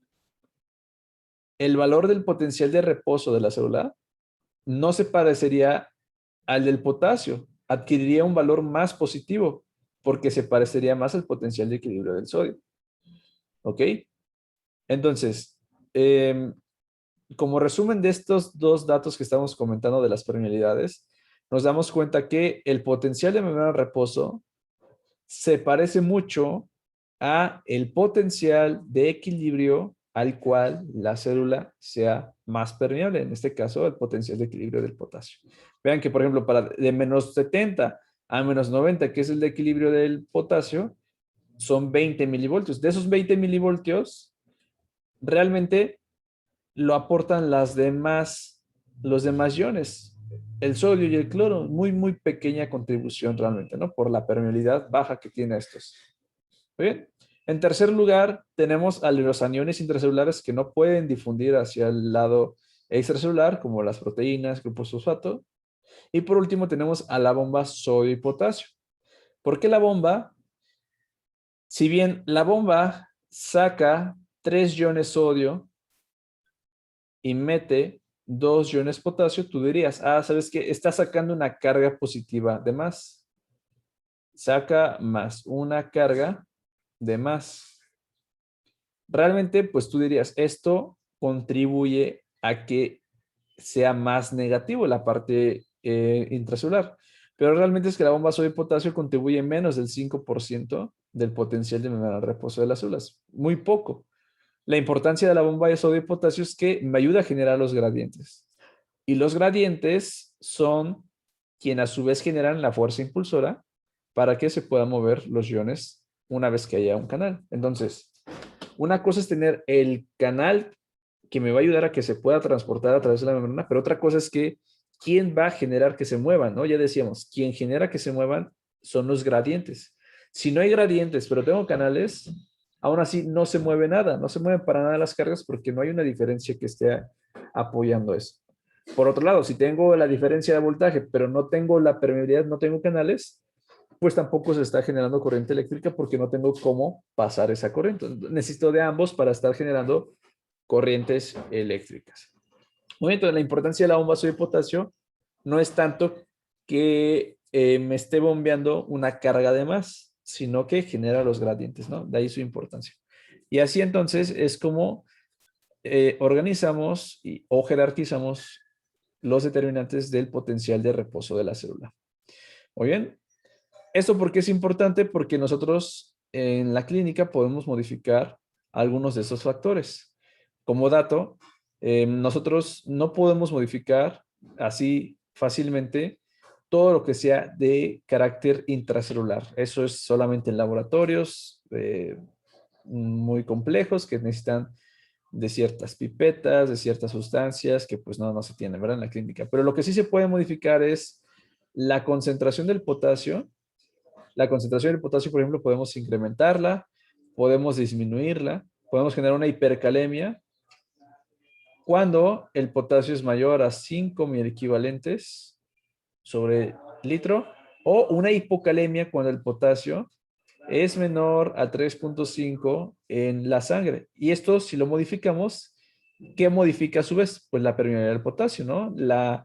el valor del potencial de reposo de la célula no se parecería al del potasio, adquiriría un valor más positivo porque se parecería más al potencial de equilibrio del sodio. ¿Ok? Entonces, como resumen de estos dos datos que estamos comentando de las permeabilidades, nos damos cuenta que el potencial de membrana de reposo se parece mucho a el potencial de equilibrio al cual la célula sea más permeable, en este caso el potencial de equilibrio del potasio. Vean que, por ejemplo, para de menos 70 a menos 90, que es el de equilibrio del potasio, son 20 milivoltios. De esos 20 milivoltios, realmente lo aportan los demás iones, el sodio y el cloro, muy, muy pequeña contribución realmente, ¿no? Por la permeabilidad baja que tiene estos. Bien. En tercer lugar, tenemos a los aniones intracelulares que no pueden difundir hacia el lado extracelular, como las proteínas, grupos fosfato. Y por último, tenemos a la bomba sodio y potasio. ¿Por qué la bomba? Si bien la bomba saca 3 iones sodio y mete 2 iones potasio, tú dirías, ah, ¿sabes qué? Está sacando una carga positiva de más. Saca más una carga de más. Realmente, pues tú dirías, esto contribuye a que sea más negativo la parte intracelular. Pero realmente es que la bomba sodio y potasio contribuye menos del 5% del potencial de membrana de reposo de las células. Muy poco. La importancia de la bomba de sodio y potasio es que me ayuda a generar los gradientes. Y los gradientes son quien a su vez generan la fuerza impulsora para que se puedan mover los iones una vez que haya un canal. Entonces, una cosa es tener el canal que me va a ayudar a que se pueda transportar a través de la membrana, pero otra cosa es que quién va a generar que se muevan, ¿no? Ya decíamos, quien genera que se muevan son los gradientes. Si no hay gradientes, pero tengo canales, aún así no se mueve nada, no se mueven para nada las cargas porque no hay una diferencia que esté apoyando eso. Por otro lado, si tengo la diferencia de voltaje, pero no tengo la permeabilidad, no tengo canales, pues tampoco se está generando corriente eléctrica porque no tengo cómo pasar esa corriente. Necesito de ambos para estar generando corrientes eléctricas. Muy bien, entonces la importancia de la bomba sodio y potasio no es tanto que me esté bombeando una carga de más, sino que genera los gradientes, ¿no? De ahí su importancia. Y así entonces es como organizamos o jerarquizamos los determinantes del potencial de reposo de la célula. Muy bien. ¿Esto por qué es importante? Porque nosotros en la clínica podemos modificar algunos de esos factores. Como dato, nosotros no podemos modificar así fácilmente todo lo que sea de carácter intracelular. Eso es solamente en laboratorios muy complejos que necesitan de ciertas pipetas, de ciertas sustancias que pues no se tienen, ¿verdad? En la clínica. Pero lo que sí se puede modificar es la concentración del potasio. La concentración del potasio, por ejemplo, podemos incrementarla, podemos disminuirla, podemos generar una hipercalemia cuando el potasio es mayor a 5 equivalentes sobre litro o una hipocalemia cuando el potasio es menor a 3.5 en la sangre. Y esto, si lo modificamos, ¿qué modifica a su vez? Pues la permeabilidad del potasio, ¿no? La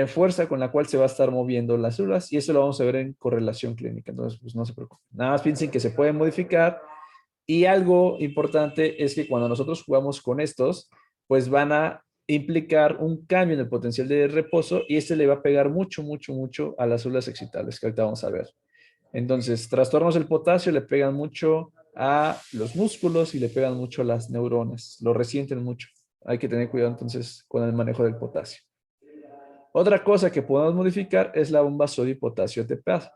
fuerza con la cual se va a estar moviendo las células y eso lo vamos a ver en correlación clínica. Entonces, pues no se preocupen. Nada más piensen que se puede modificar y algo importante es que cuando nosotros jugamos con estos, pues van a implicar un cambio en el potencial de reposo y este le va a pegar mucho, mucho, mucho a las células excitables que ahorita vamos a ver. Entonces, trastornos del potasio le pegan mucho a los músculos y le pegan mucho a las neuronas, lo resienten mucho. Hay que tener cuidado entonces con el manejo del potasio. Otra cosa que podemos modificar es la bomba sodio y potasio ATPase.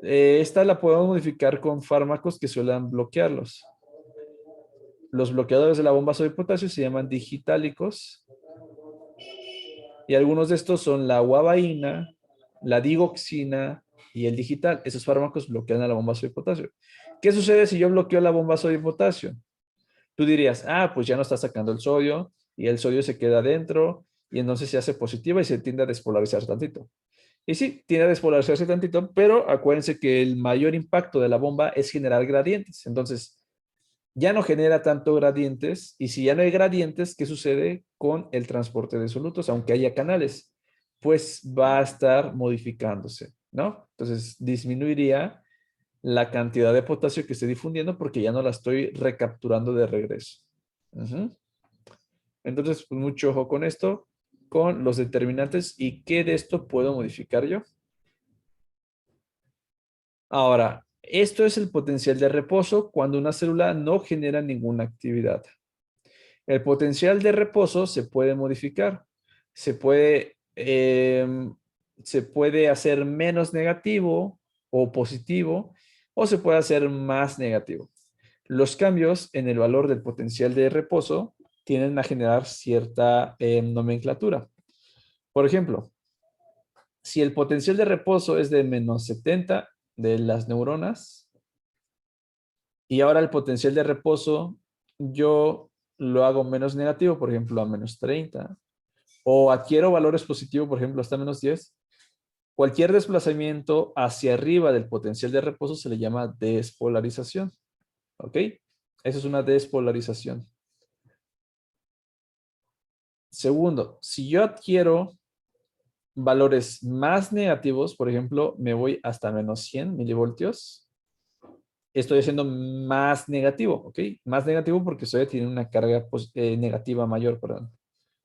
Esta la podemos modificar con fármacos que suelen bloquearlos. Los bloqueadores de la bomba sodio y potasio se llaman digitálicos y algunos de estos son la guabaína, la digoxina y el digital. Esos fármacos bloquean a la bomba sodio y potasio. ¿Qué sucede si yo bloqueo la bomba sodio y potasio? Tú dirías, ah, pues ya no está sacando el sodio y el sodio se queda adentro y entonces se hace positiva y se tiende a despolarizar tantito. Y sí, tiende a despolarizarse tantito, pero acuérdense que el mayor impacto de la bomba es generar gradientes. Entonces, ya no genera tanto gradientes y si ya no hay gradientes, ¿qué sucede con el transporte de solutos? Aunque haya canales, pues va a estar modificándose, ¿no? Entonces, disminuiría la cantidad de potasio que estoy difundiendo porque ya no la estoy recapturando de regreso. Entonces, pues mucho ojo con esto, con los determinantes y qué de esto puedo modificar yo. Ahora, esto es el potencial de reposo cuando una célula no genera ninguna actividad. El potencial de reposo se puede modificar. Se puede, se puede hacer menos negativo o positivo o se puede hacer más negativo. Los cambios en el valor del potencial de reposo tienden a generar cierta nomenclatura. Por ejemplo, si el potencial de reposo es de menos 70 de las neuronas y ahora el potencial de reposo yo lo hago menos negativo, por ejemplo, a menos 30, o adquiero valores positivos, por ejemplo, hasta menos 10, cualquier desplazamiento hacia arriba del potencial de reposo se le llama despolarización. ¿Ok? Eso es una despolarización. Segundo, si yo adquiero valores más negativos, por ejemplo, me voy hasta menos 100 milivoltios, estoy haciendo más negativo, ¿ok? Más negativo porque estoy teniendo una carga negativa mayor, perdón.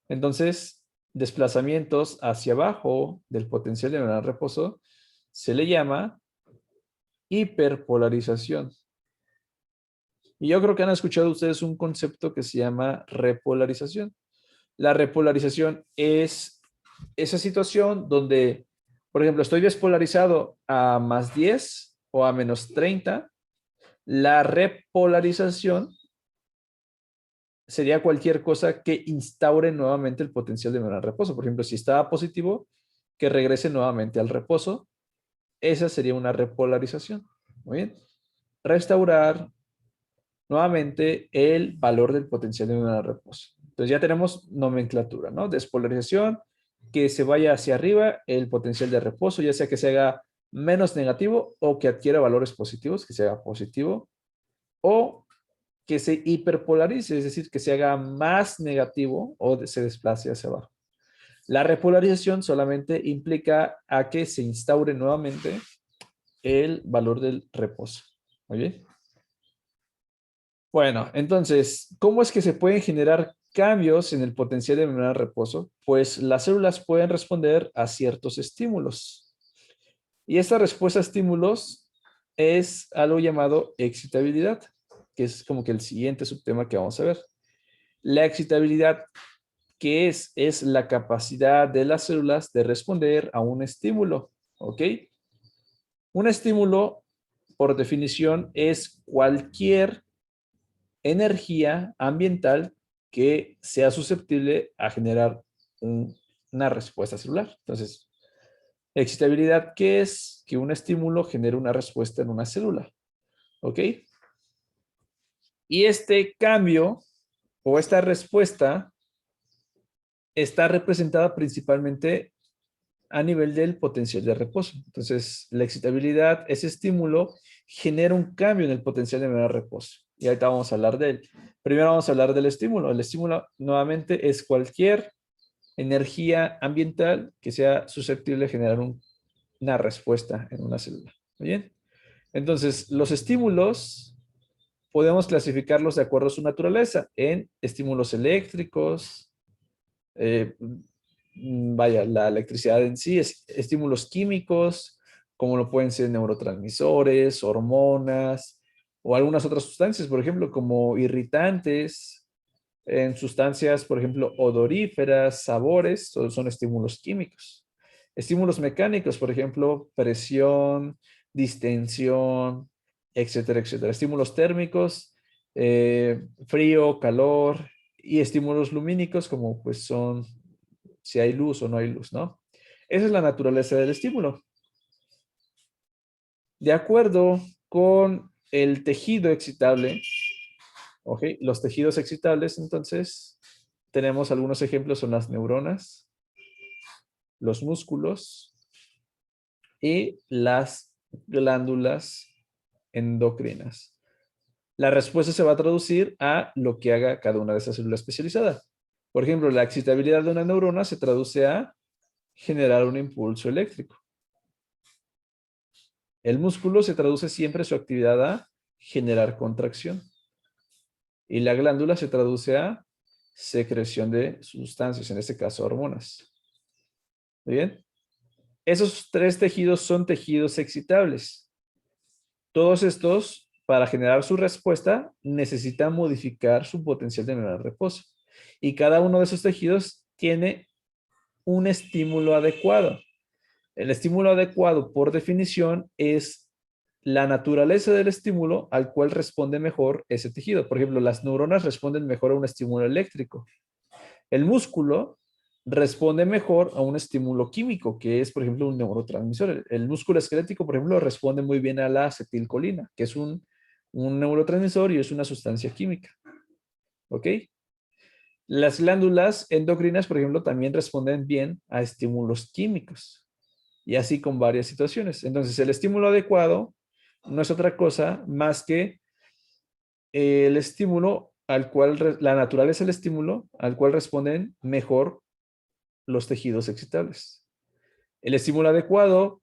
Entonces, desplazamientos hacia abajo del potencial de membrana de reposo se le llama hiperpolarización. Y yo creo que han escuchado ustedes un concepto que se llama repolarización. La repolarización es esa situación donde, por ejemplo, estoy despolarizado a más 10 o a menos 30. La repolarización sería cualquier cosa que instaure nuevamente el potencial de membrana de reposo. Por ejemplo, si estaba positivo, que regrese nuevamente al reposo. Esa sería una repolarización. Muy bien. Restaurar nuevamente el valor del potencial de membrana de reposo. Entonces ya tenemos nomenclatura, ¿no? Despolarización, que se vaya hacia arriba el potencial de reposo, ya sea que se haga menos negativo o que adquiera valores positivos, que se haga positivo, o que se hiperpolarice, es decir, que se haga más negativo o se desplace hacia abajo. La repolarización solamente implica a que se instaure nuevamente el valor del reposo. ¿Muy bien? Bueno, entonces, ¿cómo es que se pueden generar cambios en el potencial de membrana de reposo? Pues las células pueden responder a ciertos estímulos. Y esta respuesta a estímulos es algo llamado excitabilidad, que es como que el siguiente subtema que vamos a ver. La excitabilidad, ¿qué es? Es la capacidad de las células de responder a un estímulo, ¿ok? Un estímulo, por definición, es cualquier energía ambiental que sea susceptible a generar una respuesta celular. Entonces, excitabilidad, ¿qué es? Que un estímulo genere una respuesta en una célula, ¿ok? Y este cambio o esta respuesta está representada principalmente a nivel del potencial de reposo. Entonces, la excitabilidad, ese estímulo, genera un cambio en el potencial de membrana de reposo. Y ahorita vamos a hablar de él. Primero vamos a hablar del estímulo. El estímulo, nuevamente, es cualquier energía ambiental que sea susceptible de generar una respuesta en una célula. ¿Muy bien? Entonces, los estímulos podemos clasificarlos de acuerdo a su naturaleza en estímulos eléctricos, vaya, la electricidad en sí, es estímulos químicos, como lo pueden ser neurotransmisores, hormonas o algunas otras sustancias, por ejemplo, como irritantes, en sustancias, por ejemplo, odoríferas, sabores, son estímulos químicos. Estímulos mecánicos, por ejemplo, presión, distensión, etcétera, etcétera. Estímulos térmicos, frío, calor, y estímulos lumínicos, como pues son si hay luz o no hay luz, ¿no? Esa es la naturaleza del estímulo. De acuerdo con el tejido excitable, ¿ok? Los tejidos excitables, entonces, tenemos algunos ejemplos, son las neuronas, los músculos y las glándulas endocrinas. La respuesta se va a traducir a lo que haga cada una de esas células especializadas. Por ejemplo, la excitabilidad de una neurona se traduce a generar un impulso eléctrico. El músculo se traduce siempre su actividad a generar contracción. Y la glándula se traduce a secreción de sustancias, en este caso hormonas. ¿Muy bien? Esos tres tejidos son tejidos excitables. Todos estos, para generar su respuesta, necesitan modificar su potencial de membrana de reposo. Y cada uno de esos tejidos tiene un estímulo adecuado. El estímulo adecuado, por definición, es la naturaleza del estímulo al cual responde mejor ese tejido. Por ejemplo, las neuronas responden mejor a un estímulo eléctrico. El músculo responde mejor a un estímulo químico, que es, por ejemplo, un neurotransmisor. El músculo esquelético, por ejemplo, responde muy bien a la acetilcolina, que es un neurotransmisor y es una sustancia química. ¿Ok? Las glándulas endocrinas, por ejemplo, también responden bien a estímulos químicos. Y así con varias situaciones. Entonces, el estímulo adecuado no es otra cosa más que el estímulo al cual la naturaleza del estímulo, al cual responden mejor los tejidos excitables. El estímulo adecuado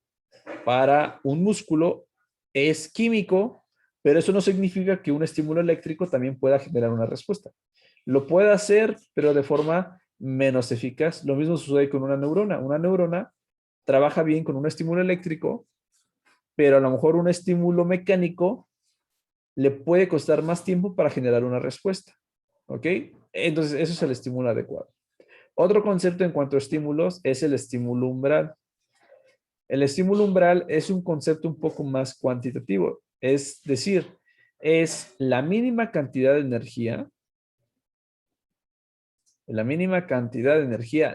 para un músculo es químico, pero eso no significa que un estímulo eléctrico también pueda generar una respuesta. Lo puede hacer, pero de forma menos eficaz. Lo mismo sucede con una neurona. Una neurona trabaja bien con un estímulo eléctrico, pero a lo mejor un estímulo mecánico le puede costar más tiempo para generar una respuesta. ¿Ok? Entonces, eso es el estímulo adecuado. Otro concepto en cuanto a estímulos es el estímulo umbral. El estímulo umbral es un concepto un poco más cuantitativo. Es decir, es la mínima cantidad de energía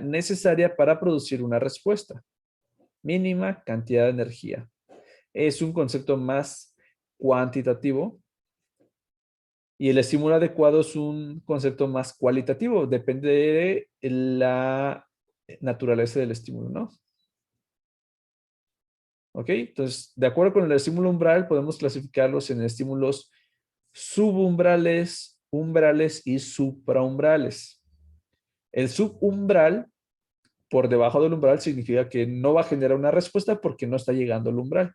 necesaria para producir una respuesta. Mínima cantidad de energía. Es un concepto más cuantitativo y el estímulo adecuado es un concepto más cualitativo. Depende de la naturaleza del estímulo, ¿no? ¿Ok? Entonces, de acuerdo con el estímulo umbral, podemos clasificarlos en estímulos subumbrales, umbrales y supraumbrales. El subumbral, por debajo del umbral, significa que no va a generar una respuesta porque no está llegando al umbral.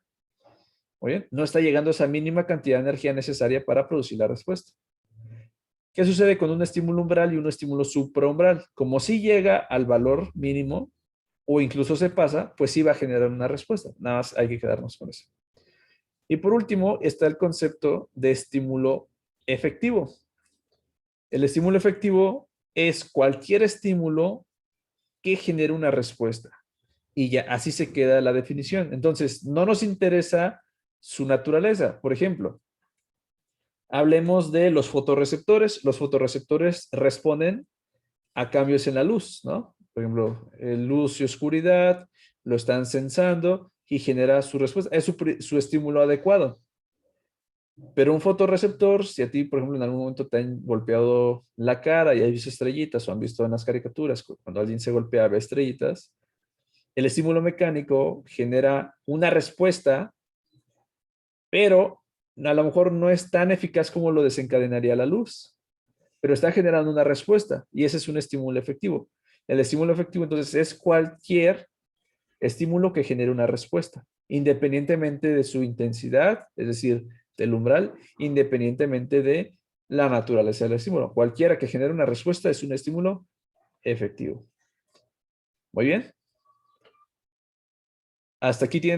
Muy bien, no está llegando esa mínima cantidad de energía necesaria para producir la respuesta. ¿Qué sucede con un estímulo umbral y un estímulo supraumbral? Como si llega al valor mínimo o incluso se pasa, pues sí va a generar una respuesta. Nada más hay que quedarnos con eso. Y por último está el concepto de estímulo efectivo. El estímulo efectivo es cualquier estímulo que genere una respuesta. Y ya así se queda la definición. Entonces, no nos interesa su naturaleza. Por ejemplo, hablemos de los fotorreceptores. Los fotorreceptores responden a cambios en la luz, ¿no? Por ejemplo, luz y oscuridad, lo están sensando y genera su respuesta. Es su estímulo adecuado. Pero un fotorreceptor, si a ti, por ejemplo, en algún momento te han golpeado la cara y has visto estrellitas o han visto en las caricaturas, cuando alguien se golpea ve estrellitas, el estímulo mecánico genera una respuesta, pero a lo mejor no es tan eficaz como lo desencadenaría la luz, pero está generando una respuesta y ese es un estímulo efectivo. El estímulo efectivo entonces es cualquier estímulo que genere una respuesta, independientemente de su intensidad, es decir, del umbral, independientemente de la naturaleza del estímulo. Cualquiera que genere una respuesta es un estímulo efectivo. Muy bien. Hasta aquí tienen